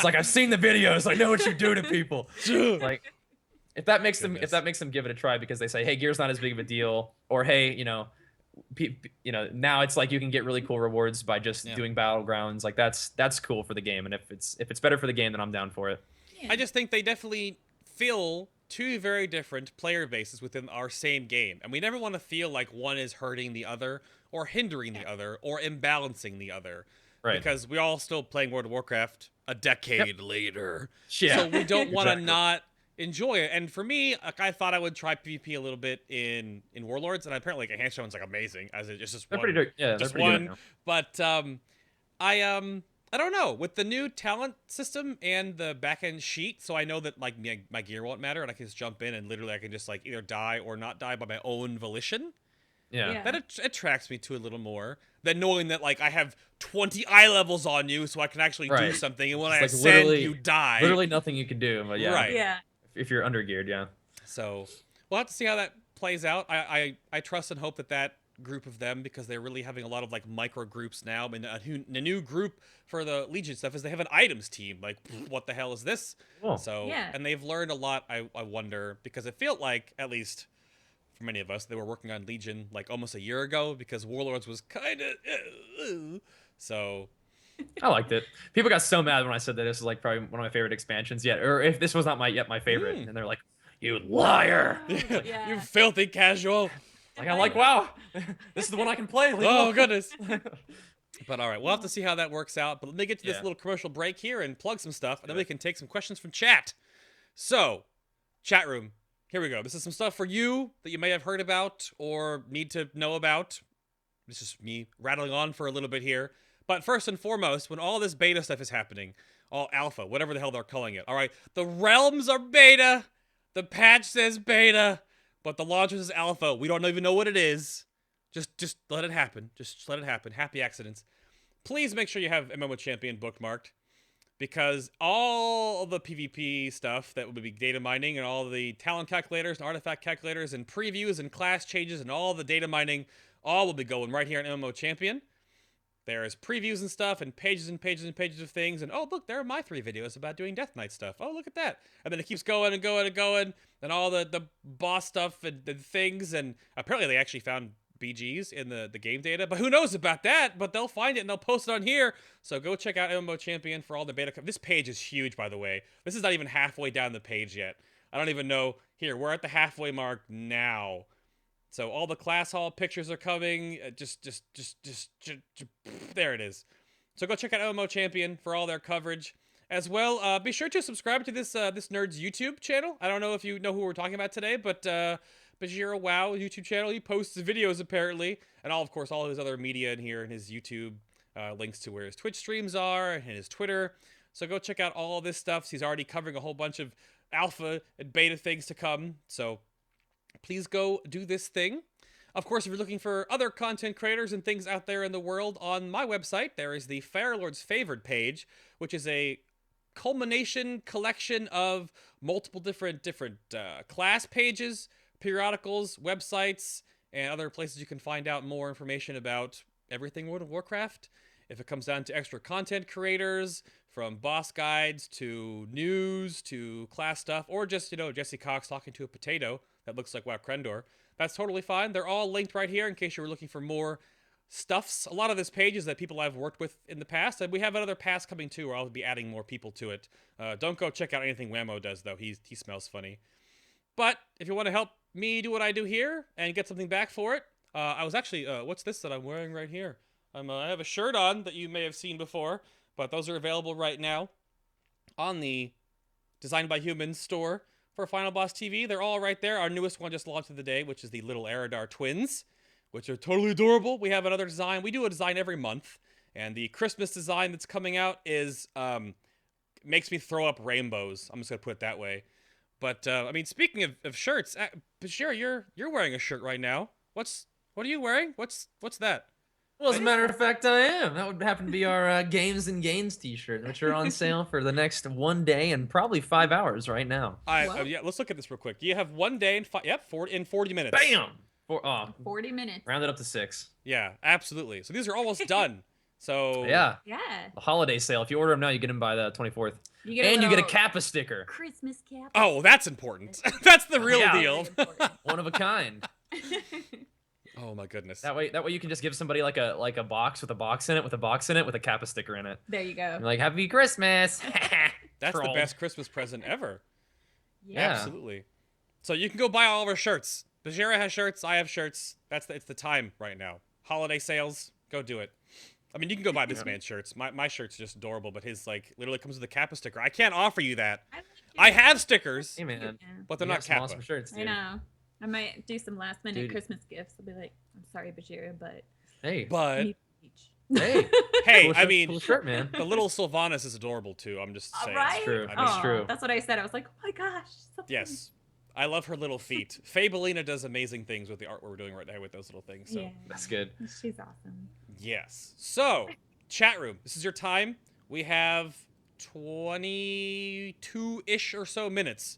like, I've seen the videos. I know what you do to people. Like... If that makes them give it a try because they say, hey, gear's not as big of a deal, or hey, you know, now it's like you can get really cool rewards by just doing battlegrounds. Like that's cool for the game, and if it's better for the game, then I'm down for it. I just think they definitely fill 2 very different player bases within our same game, and we never want to feel like one is hurting the other, or hindering the other, or imbalancing the other. Right. Because we all still playing World of Warcraft a decade later. Yeah. So we don't want to not enjoy it. And for me, like, I thought I would try PvP a little bit in Warlords, and apparently like a hand showing's like amazing, as it's just they're one. Pretty, yeah, just they're pretty one. Good. But I don't know, with the new talent system and the back-end sheet, so I know that like my gear won't matter, and I can just jump in and literally I can just like either die or not die by my own volition. Yeah. That attracts me to a little more than knowing that like I have 20 eye levels on you, so I can actually do something, and when I ascend, you die. Literally nothing you can do, but yeah. Right. Yeah. If you're undergeared, yeah. So we'll have to see how that plays out. I trust and hope that group of them, because they're really having a lot of like micro groups now. I mean, a new group for the Legion stuff is they have an items team. Like, what the hell is this? Oh. So, and they've learned a lot. I wonder, because it felt like, at least for many of us, they were working on Legion like almost a year ago, because Warlords was kind of so. I liked it. People got so mad when I said that this is like probably one of my favorite expansions yet, or if this was not my favorite, and they're like, "You liar! Yeah. You filthy casual!" Like, I'm like, wow, this is the one I can play. Oh goodness. But all right, we'll have to see how that works out. But let me get to this little commercial break here and plug some stuff, and then we can take some questions from chat. So, chat room, here we go. This is some stuff for you that you may have heard about or need to know about. This is me rattling on for a little bit here. But first and foremost, when all this beta stuff is happening, all alpha, whatever the hell they're calling it, all right, the realms are beta, the patch says beta, but the launcher is alpha. We don't even know what it is. Just let it happen. Just let it happen. Happy accidents. Please make sure you have MMO Champion bookmarked, because all the PvP stuff that will be data mining and all the talent calculators and artifact calculators and previews and class changes and all the data mining, all will be going right here in MMO Champion. There's previews and stuff and pages and pages and pages of things. And oh, look, there are my 3 videos about doing Death Knight stuff. Oh, look at that. And then it keeps going and going and going. And all the boss stuff and the things. And apparently they actually found BGs in the game data. But who knows about that? But they'll find it and they'll post it on here. So go check out MMO Champion for all the beta. This page is huge, by the way. This is not even halfway down the page yet. I don't even know. Here, we're at the halfway mark now. So all the class hall pictures are coming. Just there it is. So go check out MMO Champion for all their coverage. As well, be sure to subscribe to this nerd's YouTube channel. I don't know if you know who we're talking about today, but Bajheera Wow YouTube channel. He posts videos apparently, and of course all his other media in here, and his YouTube links to where his Twitch streams are and his Twitter. So go check out all this stuff. He's already covering a whole bunch of alpha and beta things to come. So please go do this thing. Of course, if you're looking for other content creators and things out there in the world, on my website, there is the Firelord's Favored page, which is a culmination collection of multiple different class pages, periodicals, websites, and other places you can find out more information about everything World of Warcraft. If it comes down to extra content creators, from boss guides to news to class stuff, or just, Jesse Cox talking to a potato that looks like Wow Krendor, that's totally fine. They're all linked right here in case you were looking for more stuffs. A lot of this page is that people I've worked with in the past, and we have another pass coming too, where I'll be adding more people to it. Don't go check out anything Whammo does, though. He smells funny. But if you want to help me do what I do here and get something back for it, I was actually, what's this that I'm wearing right here? I have a shirt on that you may have seen before, but those are available right now on the Designed by Humans store for FinalBossTV. They're all right there. Our newest one just launched of the day, which is the little Eridar twins, which are totally adorable. We have another design. We do a design every month, and the Christmas design that's coming out is makes me throw up rainbows. I'm just gonna put it that way. But I mean, speaking of shirts, Bajheera, you're wearing a shirt right now. What are you wearing? What's that? Well, as a matter of fact, I am. That would happen to be our Games and Gains t-shirt, which are on sale for the next 1 day and probably 5 hours right now. Yeah, let's look at this real quick. You have 1 day and 40 minutes. Bam! 40 minutes. Round it up to 6. Yeah, absolutely. So these are almost done. So yeah. The holiday sale. If you order them now, you get them by the 24th. You get a Kappa sticker. Christmas cap. Oh, that's important. That's the real deal. One of a kind. Oh my goodness. That way you can just give somebody like a box with a box in it with a Kappa sticker in it. There you go. You're like, Happy Christmas. That's the best Christmas present ever. Yeah. Absolutely. So you can go buy all of our shirts. Bajheera has shirts. I have shirts. It's the time right now. Holiday sales. Go do it. I mean, you can go buy this man's shirts. My shirt's just adorable, but his literally comes with a Kappa sticker. I can't offer you that. I have stickers. Hey man, but they're not Kappa. Awesome shirts, dude. I know. I might do some last minute Christmas gifts. I'll be like, I'm sorry, Bajheera, but but Hey, Hey, cool I shirt, mean, cool shirt, man. the little Sylvanas is adorable too. I'm just saying. Right? true. I mean, It's true. That's what I said. I was like, oh my gosh. So yes. I love her little feet. Fabelina does amazing things with the art we're doing right now with those little things. So Yeah. That's good. She's awesome. yes. So, chat room. This is your time. We have 22-ish or so minutes.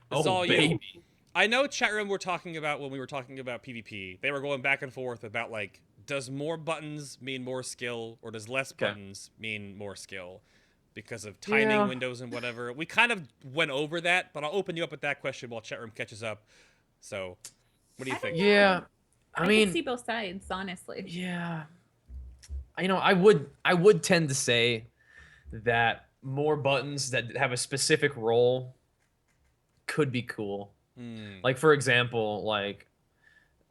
This is all baby. you. I know chat room we're talking about when we were talking about PvP. They were going back and forth about like, does more buttons mean more skill or does less buttons mean more skill? Because of timing windows and whatever. We kind of went over that, but I'll open you up with that question while chat room catches up. So, what do you think? Yeah, I mean, can see both sides, honestly. yeah. I would tend to say that more buttons that have a specific role could be cool. Like for example, like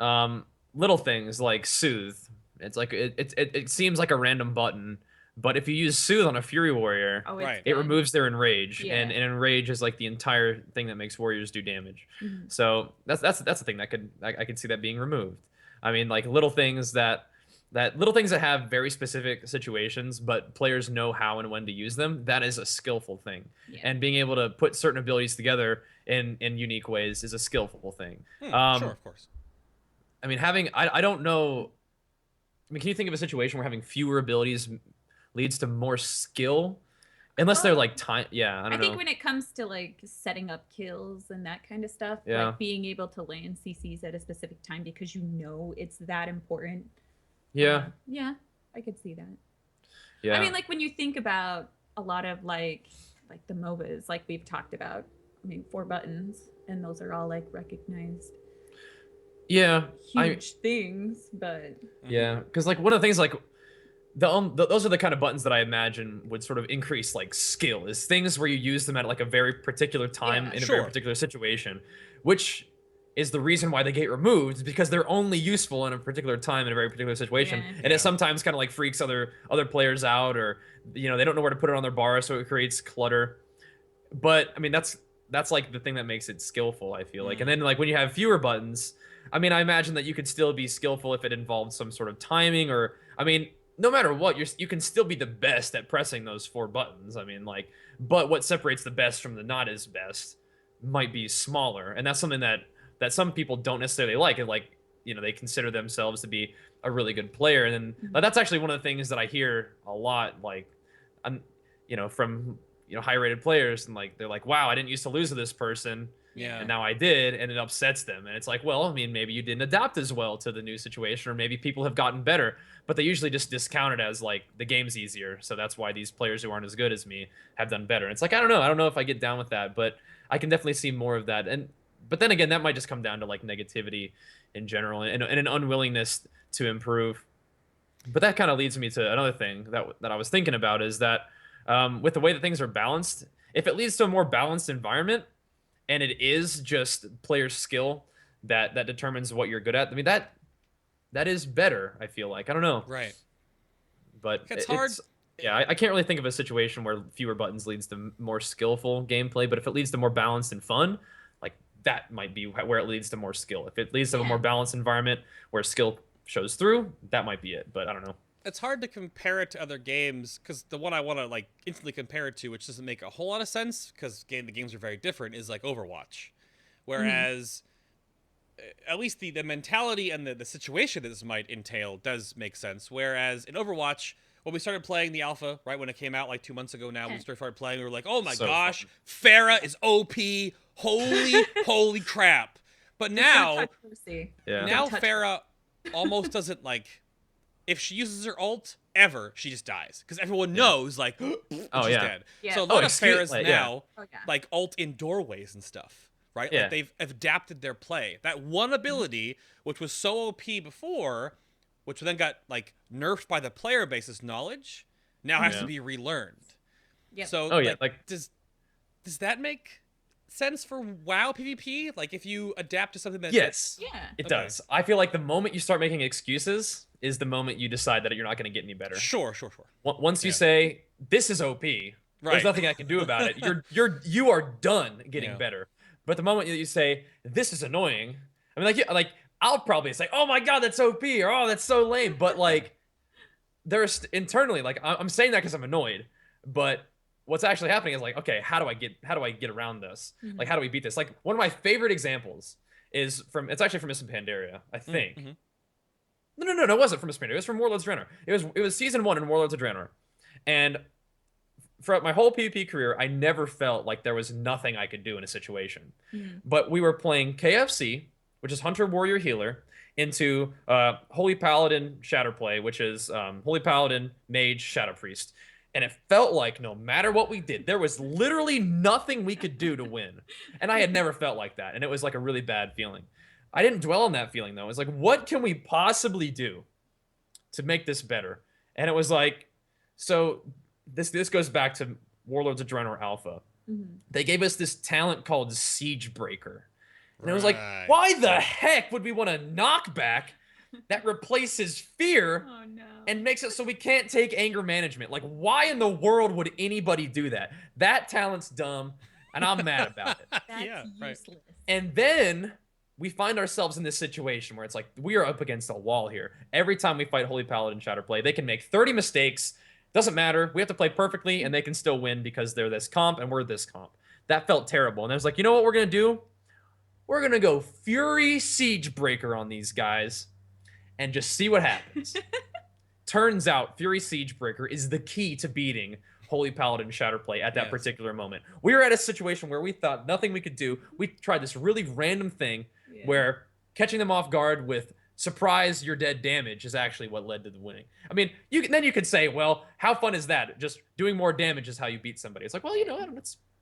little things like soothe. It's like it seems like a random button, but if you use soothe on a Fury Warrior, it removes their enrage, and enrage is like the entire thing that makes warriors do damage. So that's the thing that I could see that being removed. I mean, like little things that have very specific situations, but players know how and when to use them. That is a skillful thing, and being able to put certain abilities together in unique ways is a skillful thing. Sure, of course. I mean, I don't know. I mean, can you think of a situation where having fewer abilities leads to more skill? Unless they're like time. Yeah, I don't know. I think when it comes to like setting up kills and that kind of stuff, like being able to land CCs at a specific time because you know it's that important. Yeah. Yeah, I could see that. Yeah. I mean, like when you think about a lot of like the MOBAs, like we've talked about. I mean, 4 buttons, and those are all like recognized. Yeah. Huge things, but. Yeah, because like one of the things like those are the kind of buttons that I imagine would sort of increase like skill, is things where you use them at like a very particular time in a very particular situation, which is the reason why they get removed, because they're only useful in a particular time in a very particular situation, and it sometimes kind of like freaks other players out, or they don't know where to put it on their bar, so it creates clutter. But I mean, that's like the thing that makes it skillful, I feel like. And then like when you have fewer buttons, I mean, I imagine that you could still be skillful if it involved some sort of timing, or I mean, no matter what, you can still be the best at pressing those 4 buttons. I mean, like, but what separates the best from the not as best might be smaller, and that's something that some people don't necessarily like. And like, they consider themselves to be a really good player, and then that's actually one of the things that I hear a lot, like, from high-rated players, and like they're like, wow, I didn't used to lose to this person. And now I did, and it upsets them. And it's like, well, I mean, maybe you didn't adapt as well to the new situation, or maybe people have gotten better, but they usually just discount it as like the game's easier, so that's why these players who aren't as good as me have done better. And it's like, I don't know if I get down with that, but I can definitely see more of that. But then again, that might just come down to like negativity in general, and an unwillingness to improve. But that kind of leads me to another thing that I was thinking about, is that with the way that things are balanced, if it leads to a more balanced environment, and it is just player skill that determines what you're good at, I mean, that is better, I feel like. I don't know. Right. But it's hard. Yeah, I can't really think of a situation where fewer buttons leads to more skillful gameplay, but if it leads to more balanced and fun, like that might be where it leads to more skill. If it leads to a more balanced environment where skill shows through, that might be it, but I don't know. It's hard to compare it to other games, because the one I want to like instantly compare it to, which doesn't make a whole lot of sense because the games are very different, is like Overwatch. Whereas at least the mentality and the situation that this might entail does make sense. Whereas in Overwatch, when we started playing the alpha, right when it came out like 2 months ago now, we started playing, we were like, oh my gosh, Pharah is OP, holy crap. But now Pharah almost doesn't like, if she uses her ult ever, she just dies, because everyone knows like she's dead. So a lot of Pharahs now like ult in doorways and stuff, right? Like they've adapted their play. That one ability, which was so OP before, which then got like nerfed by the player base's knowledge, now has to be relearned. So does that make sense for WoW PvP? Like if you adapt to something that it does. I feel like the moment you start making excuses is the moment you decide that you're not going to get any better. Sure. Once you say this is OP, there's nothing I can do about it. You are done getting better. But the moment that you say this is annoying, I mean, like I'll probably say, oh my god, that's OP, or oh, that's so lame. But like, there's internally, like, I'm saying that because I'm annoyed, but what's actually happening is like, okay, how do I get around this? Like, how do we beat this? Like, one of my favorite examples is it's actually from Miss Pandaria, I think. No, it wasn't from Miss Pandaria. It was from Warlords of Draenor. It was season 1 in Warlords of Draenor, and throughout my whole PvP career, I never felt like there was nothing I could do in a situation. But we were playing KFC, which is Hunter Warrior Healer, into Holy Paladin Shatterplay, which is Holy Paladin Mage Shadow Priest. And it felt like no matter what we did, there was literally nothing we could do to win. And I had never felt like that. And it was like a really bad feeling. I didn't dwell on that feeling, though. It was like, what can we possibly do to make this better? And it was like, so this goes back to Warlords of Draenor Alpha. They gave us this talent called Siege Breaker. And it was like, why the heck would we want a knockback that replaces fear and makes it so we can't take anger management? Like, why in the world would anybody do that? That talent's dumb, and I'm mad about it. That's useless. And then we find ourselves in this situation where it's like, we are up against a wall here. Every time we fight Holy Paladin Shatterplay, they can make 30 mistakes. Doesn't matter. We have to play perfectly, and they can still win because they're this comp, and we're this comp. That felt terrible. And I was like, you know what we're going to do? We're going to go Fury Siege Breaker on these guys and just see what happens. Turns out Fury Siege Breaker is the key to beating Holy Paladin Shatterplay at that particular moment. We were at a situation where we thought nothing we could do. We tried this really random thing where catching them off guard with surprise you're dead damage is actually what led to the winning. I mean, then you could say, well, how fun is that? Just doing more damage is how you beat somebody. It's like, well, you know,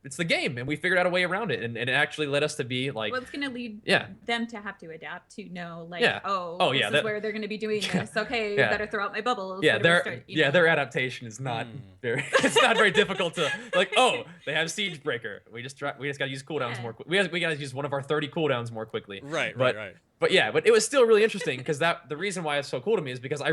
it's the game, and we figured out a way around it, and it actually led us to be like, well, it's going to lead them to have to adapt to know, like, this is where they're going to be doing this. Okay, better throw out my bubbles. Their adaptation is not very it's not very difficult to, like, oh, they have Siege Breaker, we just got to use cooldowns more quickly. We got to use one of our 30 cooldowns more quickly. Right. But it was still really interesting because the reason why it's so cool to me is because I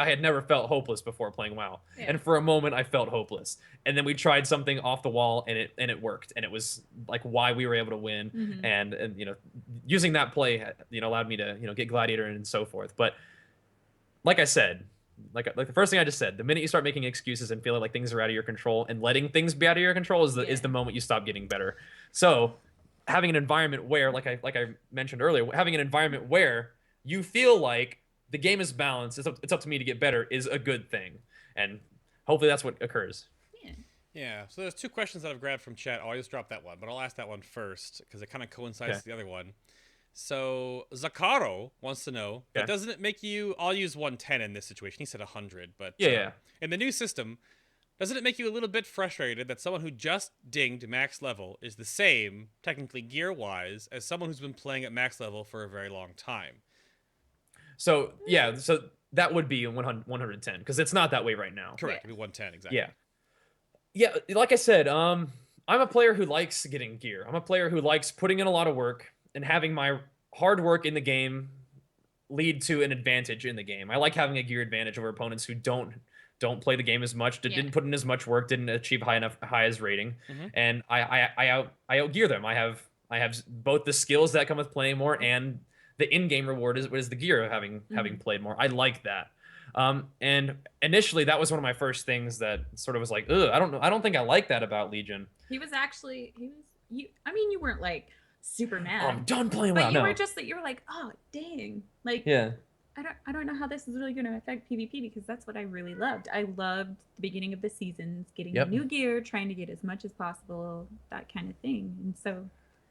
had never felt hopeless before playing WoW, and for a moment I felt hopeless, and then we tried something off the wall, and it worked, and it was like why we were able to win, and you know, using that play, you know, allowed me to, you know, get Gladiator and so forth. But like I said, like the first thing I just said, the minute you start making excuses and feeling like things are out of your control and letting things be out of your control is the moment you stop getting better. So having an environment where, like I mentioned earlier, having an environment where you feel like the game is balanced, it's up to me to get better, is a good thing, and hopefully that's what occurs. Yeah. So there's 2 questions that I've grabbed from chat. I'll just drop that one, but I'll ask that one first because it kind of coincides with the other one. So Zakaro wants to know, but doesn't it make you? I'll use 110 in this situation. He said 100, but in the new system, doesn't it make you a little bit frustrated that someone who just dinged max level is the same, technically gear-wise, as someone who's been playing at max level for a very long time? So, so that would be 110, because it's not that way right now. Correct, it'd be 110, exactly. Yeah, like I said, I'm a player who likes getting gear. I'm a player who likes putting in a lot of work and having my hard work in the game lead to an advantage in the game. I like having a gear advantage over opponents who don't play the game as much, didn't put in as much work, didn't achieve highest rating, and I outgear them. I have both the skills that come with playing more and the in-game reward is the gear of having played more. I like that. And initially that was one of my first things that sort of was like, ugh, I don't think I like that about Legion. I mean, you weren't like super mad. I'm done playing WoW. But you were just that, you were like, oh dang, like I don't know how this is really going to affect PvP, because that's what I really loved. I loved the beginning of the seasons, getting the new gear, trying to get as much as possible, that kind of thing. And so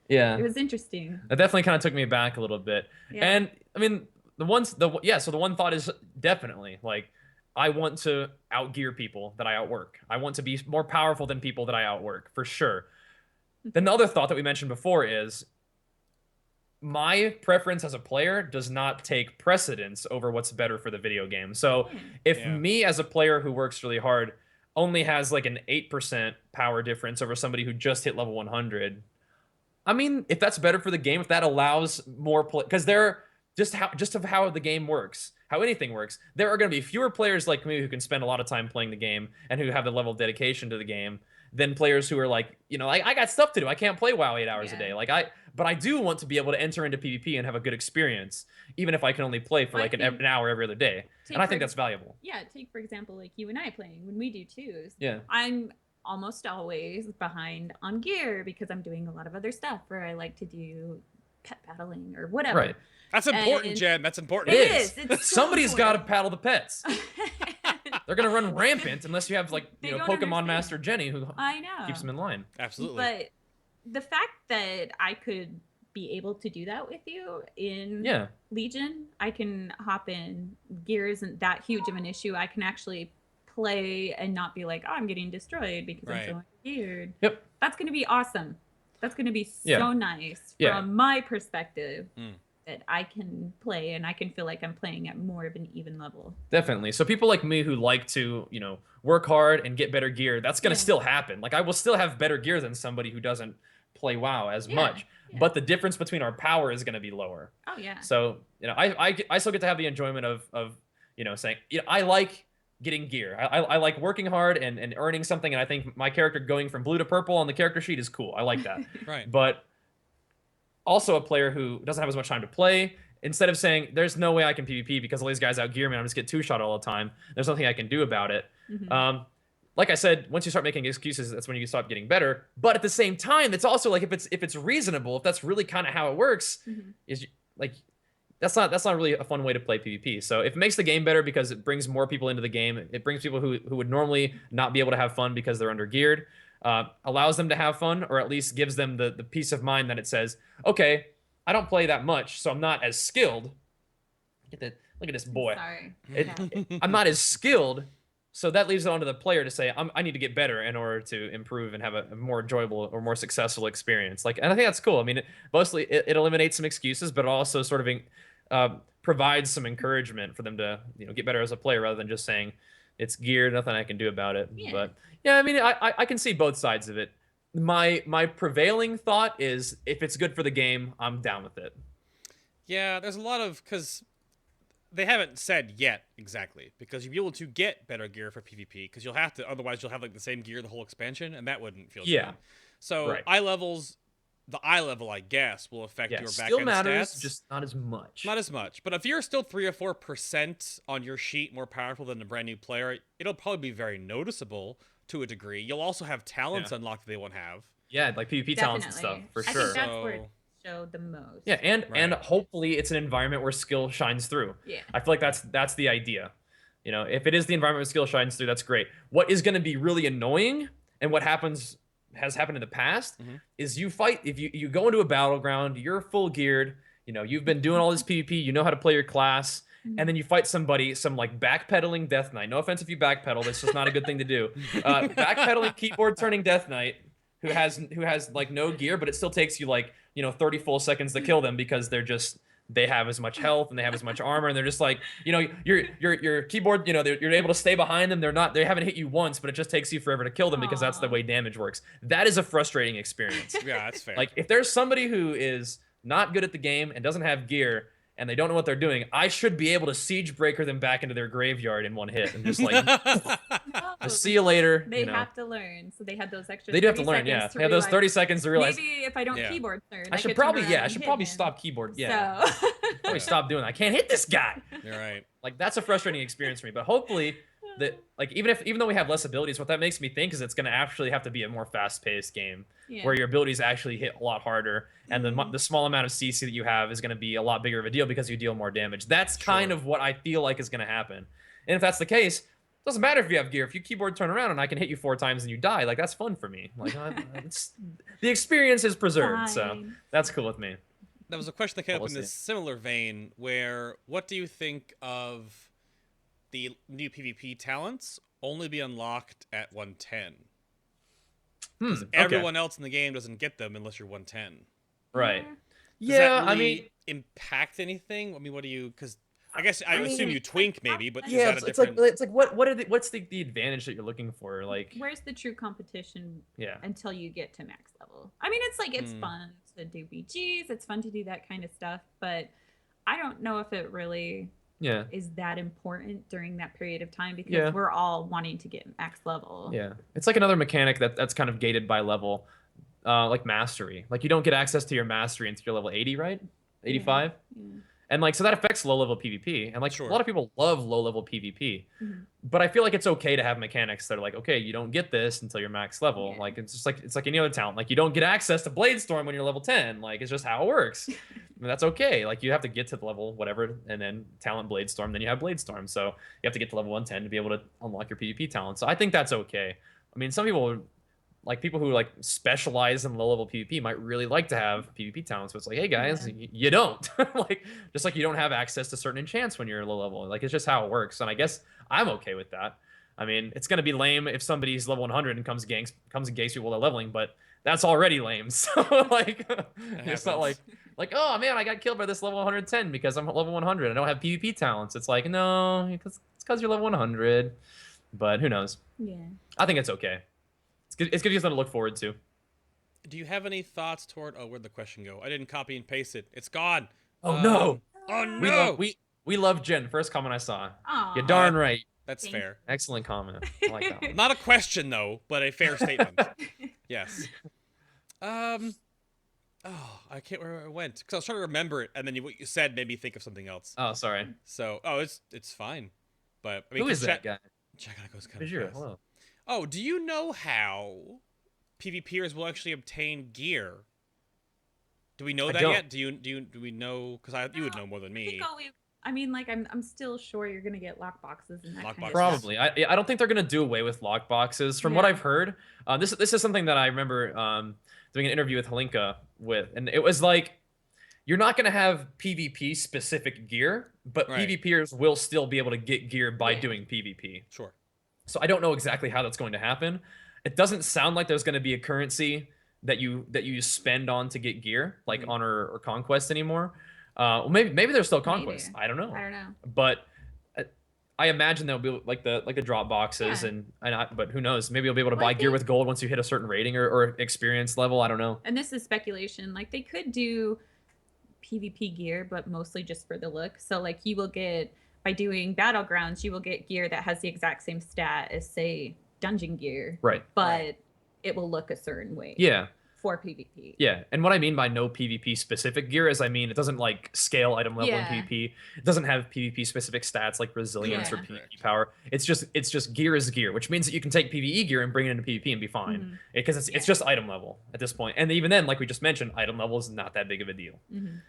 it was interesting. That definitely kind of took me back a little bit. And I mean, so the one thought is definitely like, I want to outgear people that I outwork. I want to be more powerful than people that I outwork, for sure. Then the other thought that we mentioned before is, my preference as a player does not take precedence over what's better for the video game. So if me as a player who works really hard only has like an 8% power difference over somebody who just hit level 100, I mean, if that's better for the game, if that allows more play, because they're just how the game works, how anything works, there are going to be fewer players like me who can spend a lot of time playing the game and who have the level of dedication to the game than players who are like, you know, I got stuff to do. I can't play WoW 8 hours a day. but I do want to be able to enter into PvP and have a good experience, even if I can only play for like an hour every other day. And I think that's valuable. Yeah, take for example, like you and I playing when we do twos. Yeah. I'm almost always behind on gear because I'm doing a lot of other stuff where I like to do pet battling or whatever. Right. That's important, Jen. That's important. It is. It's so Somebody's got to important. paddle the pets. They're gonna run rampant unless you have like They Pokemon don't understand. Master Jenny who I know. keeps them in line. Absolutely. But the fact that I could be able to do that with you in Legion, I can hop in. Gear isn't that huge of an issue. I can actually play and not be like, oh, I'm getting destroyed because I'm so geared. Yep. That's going to be awesome. That's going to be so nice from my perspective. That I can play and I can feel like I'm playing at more of an even level. Definitely. So people like me who like to, work hard and get better gear, that's going to still happen. Like I will still have better gear than somebody who doesn't play WoW as much. Yeah. But the difference between our power is going to be lower. Oh yeah. So, I still get to have the enjoyment of saying, I like getting gear. I like working hard and earning something, and I think my character going from blue to purple on the character sheet is cool. I like that. Right. But also a player who doesn't have as much time to play, instead of saying, there's no way I can PvP because all these guys outgear me, I'm just get two-shot all the time, there's nothing I can do about it. Like I said, once you start making excuses, that's when you stop getting better. But at the same time, it's also like if it's reasonable, if that's really kind of how it works, is like that's not really a fun way to play PvP. So if it makes the game better because it brings more people into the game, it brings people who would normally not be able to have fun because they're undergeared, allows them to have fun, or at least gives them the peace of mind that it says, okay, I don't play that much, so I'm not as skilled. Look at this boy. Sorry. I'm not as skilled, so that leaves it onto the player to say, I need to get better in order to improve and have a more enjoyable or more successful experience. And I think that's cool. I mean, mostly it eliminates some excuses, but also sort of provides some encouragement for them to get better as a player rather than just saying it's geared, nothing I can do about it. Yeah. But yeah, I mean, I can see both sides of it. My prevailing thought is if it's good for the game, I'm down with it. Yeah, there's a lot of, because they haven't said yet exactly, because you'll be able to get better gear for PvP, because you'll have to, otherwise you'll have like the same gear the whole expansion, and that wouldn't feel good. So eye levels, the eye level, I guess, will affect your back still end matters, stats. just not as much. Not as much, but if you're still 3 or 4% on your sheet more powerful than a brand new player, it'll probably be very noticeable to a degree. You'll also have talents unlocked that they won't have. Yeah, like PvP talents and stuff, for sure. I think that's where it showed the most. Yeah, and hopefully it's an environment where skill shines through. Yeah. I feel like that's the idea. If it is the environment where skill shines through, that's great. What is going to be really annoying, and what has happened in the past, is you fight, if you go into a battleground, you're full geared, you've been doing all this PvP, you know how to play your class, and then you fight somebody, some like backpedaling Death Knight. No offense if you backpedal, that's just not a good thing to do. Backpedaling, keyboard turning Death Knight, who has like no gear, but it still takes you like 30 full seconds to kill them because they have as much health and they have as much armor, and they're just like, your keyboard, you're able to stay behind them. They haven't hit you once, but it just takes you forever to kill them because that's the way damage works. That is a frustrating experience. Yeah, that's fair. Like if there's somebody who is not good at the game and doesn't have gear and they don't know what they're doing, I should be able to siege breaker them back into their graveyard in one hit and just like, just see you later. They have to learn, so they had those extra. They do have to learn, yeah. They have those 30 seconds to realize. Maybe if I don't keyboard turn, I should probably stop keyboard. Yeah, so. probably stop doing that. I can't hit this guy. You're right. Like that's a frustrating experience for me. But hopefully, even though we have less abilities, what that makes me think is it's going to actually have to be a more fast-paced game where your abilities actually hit a lot harder, and the small amount of CC that you have is going to be a lot bigger of a deal because you deal more damage. That's kind of what I feel like is going to happen. And if that's the case, it doesn't matter if you have gear. If you keyboard turn around and I can hit you 4 times and you die, like that's fun for me. Like the experience is preserved, so that's cool with me. There was a question that came up in this similar vein where, what do you think of the new PvP talents only be unlocked at 110? Because everyone else in the game doesn't get them unless you're 110. Right. Does that really impact anything? I mean, what do you? Because I assume you twink maybe, but is that a different? It's like what's the advantage that you're looking for? Like, where's the true competition? Until you get to max level. I mean, it's like it's fun to do BGs. It's fun to do that kind of stuff, but I don't know if it really is that important during that period of time because we're all wanting to get max level. Yeah, it's like another mechanic that's kind of gated by level. like mastery. Like you don't get access to your mastery until you're level 80, right? 85. Yeah. And like so that affects low level PvP. And like a lot of people love low level PvP. But I feel like it's okay to have mechanics that are like, okay, you don't get this until you're max level. Yeah. Like it's like any other talent. Like you don't get access to Bladestorm when you're level 10. Like it's just how it works. And that's okay. Like you have to get to the level whatever, and then talent Bladestorm, then you have Bladestorm. So you have to get to level 110 to be able to unlock your PvP talent. So I think that's okay. I mean, some people, like people who like specialize in low level PvP, might really like to have PvP talents. So it's like, hey guys, you don't. Like just like you don't have access to certain enchants when you're low level. Like it's just how it works. And I guess I'm okay with that. I mean, it's gonna be lame if somebody's level 100 and comes and ganks people while they're leveling, but that's already lame. So like, it's not like oh man, I got killed by this level 110 because I'm level 100. I don't have PvP talents. It's like no, it's because you're level 100. But who knows? Yeah. I think it's okay. It's good to something to look forward to. Do you have any thoughts toward? Oh, where'd the question go? I didn't copy and paste it. It's gone. Oh no! Oh no! We love Jen. First comment I saw. Aww. You're darn right. That's fair. Excellent comment. I like that one. Not a question though, but a fair statement. Yes. Oh, I can't remember where I went because I was trying to remember it, and then what you said made me think of something else. Oh, sorry. So, it's fine. But I mean, who is that guy? Check out goes kind Bajheera, of fast. hello. Oh, do you know how PvPers will actually obtain gear? Do we know that yet? Do we know? Because you would know more than me. I mean, like I'm still sure you're gonna get lock boxes and that kind of stuff. Probably. I don't think they're gonna do away with lock boxes. From what I've heard, this is something that I remember doing an interview with Halinka with, and it was like, you're not gonna have PvP specific gear, but PvPers will still be able to get gear by doing PvP. Sure. So I don't know exactly how that's going to happen. It doesn't sound like there's going to be a currency that you spend on to get gear, like honor or conquest anymore. Well, maybe there's still conquest. I don't know. But I imagine there'll be like the drop boxes but who knows? Maybe you'll be able to buy gear with gold once you hit a certain rating or experience level. I don't know. And this is speculation. Like they could do PvP gear, but mostly just for the look. So like you will get, by doing Battlegrounds, you will get gear that has the exact same stat as, say, dungeon gear. Right. But it will look a certain way. Yeah. For PvP. Yeah, and what I mean by no PvP specific gear is, I mean, it doesn't like scale item level in PvP. It doesn't have PvP specific stats like resilience or PvP power. It's just gear is gear, which means that you can take PvE gear and bring it into PvP and be fine. Because it's just item level at this point. And even then, like we just mentioned, item level is not that big of a deal.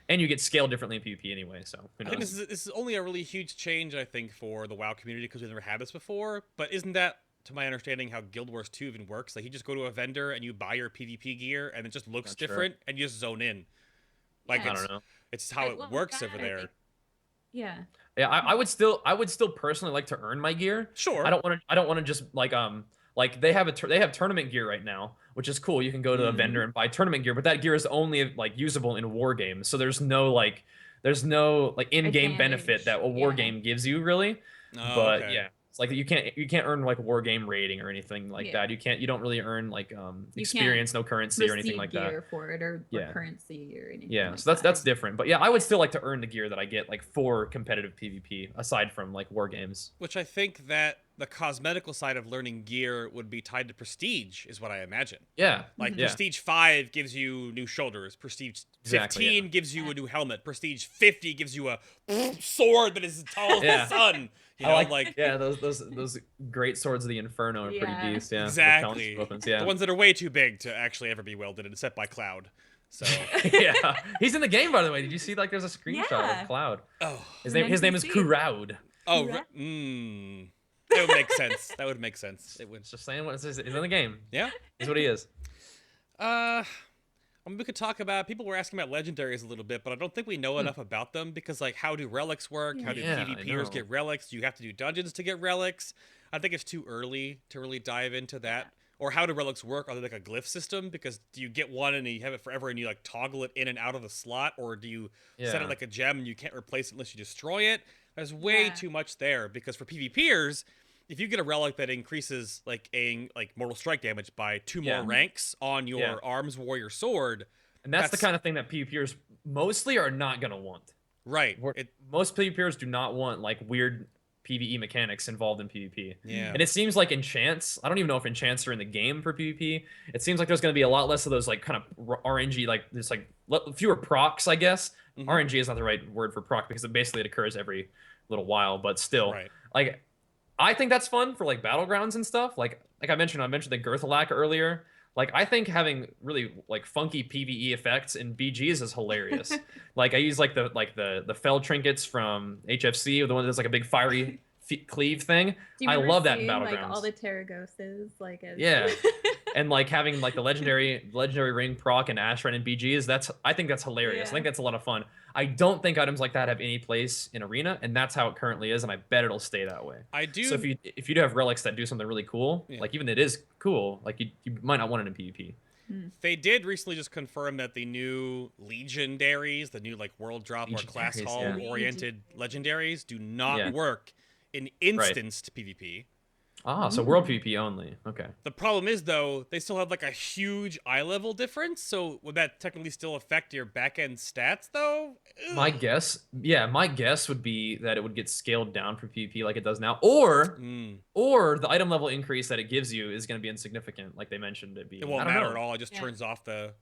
And you get scaled differently in PvP anyway, so who knows? I think this is only a really huge change, I think, for the WoW community because we've never had this before. But isn't that, to my understanding, how Guild Wars 2 even works? Like you just go to a vendor and you buy your PvP gear and it just looks different and you just zone in. Like I don't know. It's how it works over there. Yeah, I would still personally like to earn my gear. Sure. I don't want to just like they have tournament gear right now, which is cool. You can go to a vendor and buy tournament gear, but that gear is only like usable in war games. So there's no in-game benefit that a war game gives you really. But like you can't earn like war game rating or anything like that. You don't really earn like experience, no currency or anything like that. Gear for it or currency or anything. Yeah, so that's different. But yeah, I would still like to earn the gear that I get like for competitive PvP aside from like war games. Which I think that the cosmetical side of learning gear would be tied to prestige, is what I imagine. Yeah. Like prestige 5 gives you new shoulders. Prestige 15 gives you a new helmet. Prestige 50 gives you a sword that is as tall as the sun. You know, like those great swords of the Inferno are pretty beast. Yeah, exactly. The ones that are way too big to actually ever be wielded and set by Cloud. So yeah, he's in the game, by the way. Did you see like there's a screenshot of Cloud? Oh, his name is Kuraud. Oh, that would make sense. That would make sense. It would. Just saying, he's in the game. Yeah, he's what he is. I mean, we could talk about, people were asking about legendaries a little bit, but I don't think we know enough about them because, like, how do relics work? How do PvPers get relics? Do you have to do dungeons to get relics? I think it's too early to really dive into that. Or how do relics work? Are they like a glyph system? Because do you get one and you have it forever and you like toggle it in and out of the slot? Or do you set it like a gem and you can't replace it unless you destroy it? There's way too much there because for PvPers, if you get a relic that increases like mortal strike damage by 2 more ranks on your arms warrior sword, and that's the kind of thing that PvPers mostly are not gonna want. Right. Most PvPers do not want like weird PvE mechanics involved in PvP. Yeah. And it seems like enchants, I don't even know if enchants are in the game for PvP. It seems like there's going to be a lot less of those like kind of RNG, like there's like fewer procs, I guess. RNG is not the right word for proc because it occurs every little while, but still, like I think that's fun for like battlegrounds and stuff. Like I mentioned the Girthalak earlier. Like I think having really like funky PvE effects in BGs is hilarious. Like I use like the fell trinkets from HFC, the one that's like a big fiery cleave thing. I love that in battlegrounds. Like all the Terragoses, like as... yeah, and like having like the legendary ring proc and Ashran and BGs. I think that's hilarious. I think that's a lot of fun. I don't think items like that have any place in Arena, and that's how it currently is, and I bet it'll stay that way. I do. So if you do have relics that do something really cool, like even it is cool, like you might not want it in PvP. They did recently just confirm that the new legendaries, the new like world drop or class hall oriented legendaries, do not work in instanced PvP. Ah, so world PvP only. Okay. The problem is, though, they still have like a huge eye level difference. So would that technically still affect your back end stats, though? Ugh. My guess would be that it would get scaled down for PvP like it does now, or the item level increase that it gives you is going to be insignificant, like they mentioned it being. It won't matter at all. It just turns off the.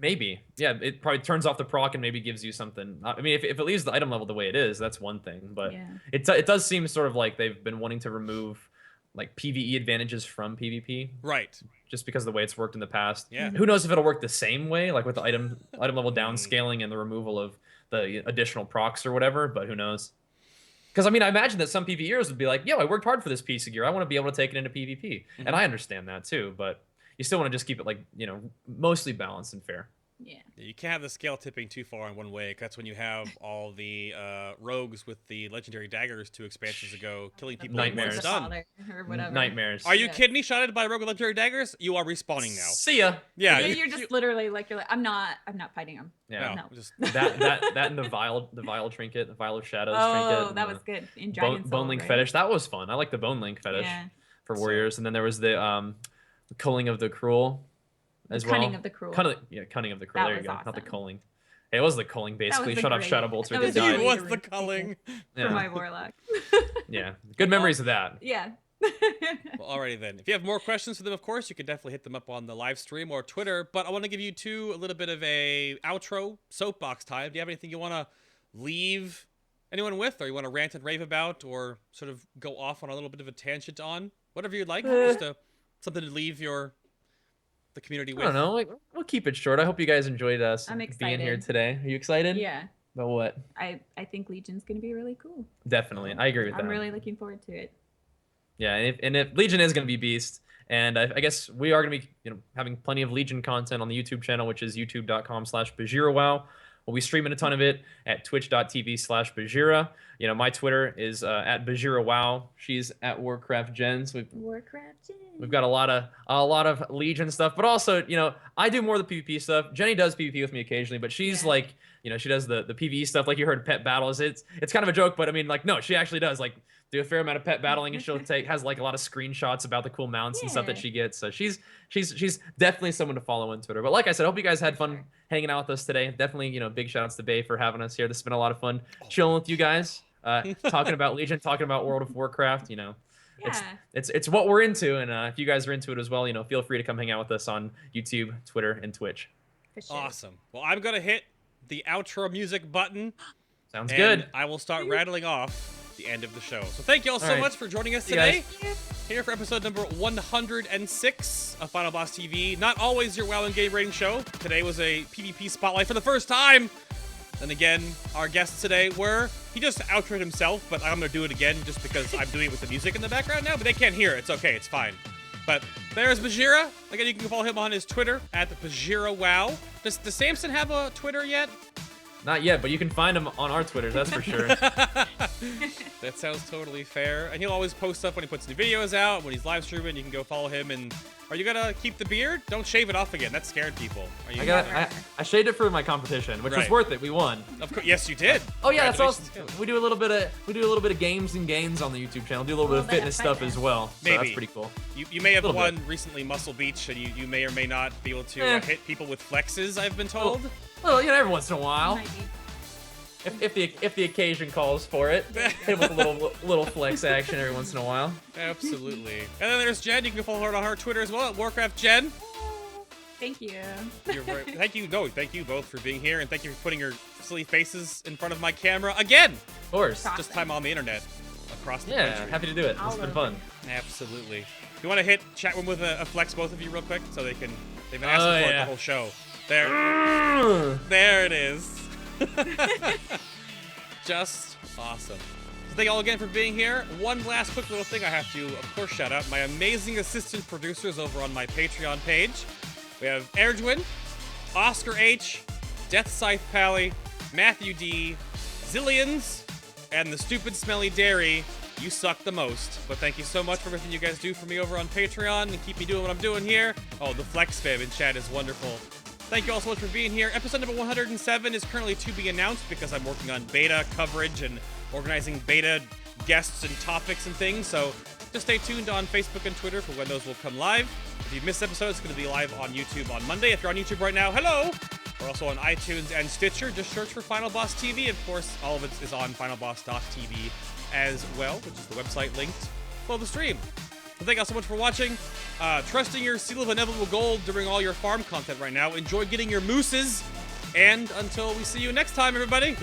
Maybe, yeah. It probably turns off the proc and maybe gives you something. I mean, if it leaves the item level the way it is, that's one thing. But it does seem sort of like they've been wanting to remove like PvE advantages from PvP, right? Just because of the way it's worked in the past. Yeah. Who knows if it'll work the same way, like with the item level downscaling and the removal of the additional procs or whatever. But who knows? Because I mean, I imagine that some PvEers would be like, "Yo, I worked hard for this piece of gear. I want to be able to take it into PvP," and I understand that too. But you still want to just keep it like mostly balanced and fair. Yeah. You can't have the scale tipping too far in one way. 'Cause that's when you have all the rogues with the legendary daggers 2 expansions ago killing people in one stun. Or whatever. Nightmares. Are you kidding me? Shot at by a rogue with legendary daggers? You are respawning now. See ya. Yeah. You're just literally like I'm not fighting him. Yeah. No. Just that and the vile trinket, the Vial of Shadows trinket. Oh, that was good. In Dragon Soul, Bone Link fetish. That was fun. I like the Bone Link fetish for warriors. And then there was the culling of the cruel. As well. Cunning of the Cruel. Cunning of the Cruel. There you go. Awesome. Not the culling. It was the culling, basically. Shut off Shadow Bolts. That We was could die. It was the culling. For my warlock. Yeah. Good memories of that. Yeah. Well, alrighty then. If you have more questions for them, of course, you can definitely hit them up on the live stream or Twitter. But I want to give you a little bit of a outro soapbox time. Do you have anything you want to leave anyone with, or you want to rant and rave about, or sort of go off on a little bit of a tangent on? Whatever you'd like. Just something to leave the community with. I don't know. We'll keep it short. I hope you guys enjoyed us being here today. Are you excited? Yeah. About what? I think Legion's going to be really cool. Definitely. I agree with that. I'm really looking forward to it. Yeah, and if Legion is going to be beast, and I guess we are going to be having plenty of Legion content on the YouTube channel, which is youtube.com/BajheeraWow. We'll be streaming a ton of it at twitch.tv/Bajheera. My Twitter is at BajheeraWow. She's at WarcraftJen. So we've got a lot of Legion stuff, but also, I do more of the PvP stuff. Jenny does PvP with me occasionally, but she's like, she does the PvE stuff. Like you heard pet battles. It's kind of a joke, but I mean, like, no, she actually does do a fair amount of pet battling, and she'll has like a lot of screenshots about the cool mounts and stuff that she gets. So she's definitely someone to follow on Twitter. But like I said, I hope you guys had fun hanging out with us today. Definitely, big shout outs to Bay for having us here. This has been a lot of fun chilling with you guys, talking about Legion, talking about World of Warcraft. It's what we're into, and if you guys are into it as well, feel free to come hang out with us on YouTube, Twitter, and Twitch. Sure. Awesome. Well, I'm gonna hit the outro music button. Sounds good. I will start rattling off the end of the show. So thank you all so much for joining us today. Here for episode number 106 of Final Boss TV. Not always your WoW and game rating show. Today was a PvP spotlight for the first time. And again, our guests today he just outroed himself, but I'm gonna do it again just because I'm doing it with the music in the background now, but they can't hear it. It's okay, it's fine. But there's Bajheera. Again, you can follow him on his Twitter at BajheeraWow. Does Samson have a Twitter yet? Not yet, but you can find him on our Twitter, that's for sure. That sounds totally fair. And he'll always post stuff when he puts new videos out, when he's live streaming. You can go follow him. And are you gonna keep the beard? Don't shave it off again. That scared people. Are you? I shaved it for my competition, which was worth it. We won. Of course, yes, you did. Oh yeah, that's awesome. We do a little bit of games and gains on the YouTube channel. Do a little bit of fitness stuff as well. So Maybe. That's pretty cool. You may have won recently Muscle Beach, and you may or may not be able to hit people with flexes. I've been told. Well, every once in a while. If the occasion calls for it, hit with a little flex action every once in a while. Absolutely. And then there's Jen. You can follow her on her Twitter as well at WarcraftJen. Thank you. Thank you. No, thank you both for being here, and thank you for putting your silly faces in front of my camera again. Of course. Just time on the internet across the Yeah, country. happy to do it. It's been fun. Absolutely. You want to hit chat room with a flex, both of you, real quick, so they've been asking for it the whole show. There it is. Just awesome. So thank you all again for being here. One last quick little thing I have to, of course, shout out my amazing assistant producers over on my Patreon page. We have Erdwin, Oscar H, Death Scythe Pally, Matthew D, Zillions, and the stupid smelly dairy. You suck the most. But thank you so much for everything you guys do for me over on Patreon and keep me doing what I'm doing here. Oh, the flex fam in chat is wonderful. Thank you all so much for being here. Episode number 107 is currently to be announced because I'm working on beta coverage and organizing beta guests and topics and things. So just stay tuned on Facebook and Twitter for when those will come live. If you missed the episode, it's going to be live on YouTube on Monday. If you're on YouTube right now, hello! We're also on iTunes and Stitcher. Just search for FinalBossTV. Of course, all of it is on FinalBoss.tv as well, which is the website linked below the stream. So thank you all so much for watching. Trusting your Seal of Inevitable Gold during all your farm content right now. Enjoy getting your mooses. And until we see you next time, everybody.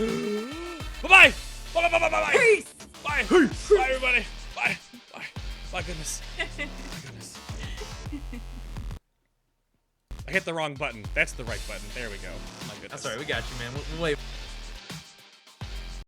Bye-bye! Bye-bye-bye-bye-bye! Peace! Bye! Bye, everybody! Bye! Bye! My goodness. My goodness. I hit the wrong button. That's the right button. There we go. My goodness. That's all right. We got you, man. Wait.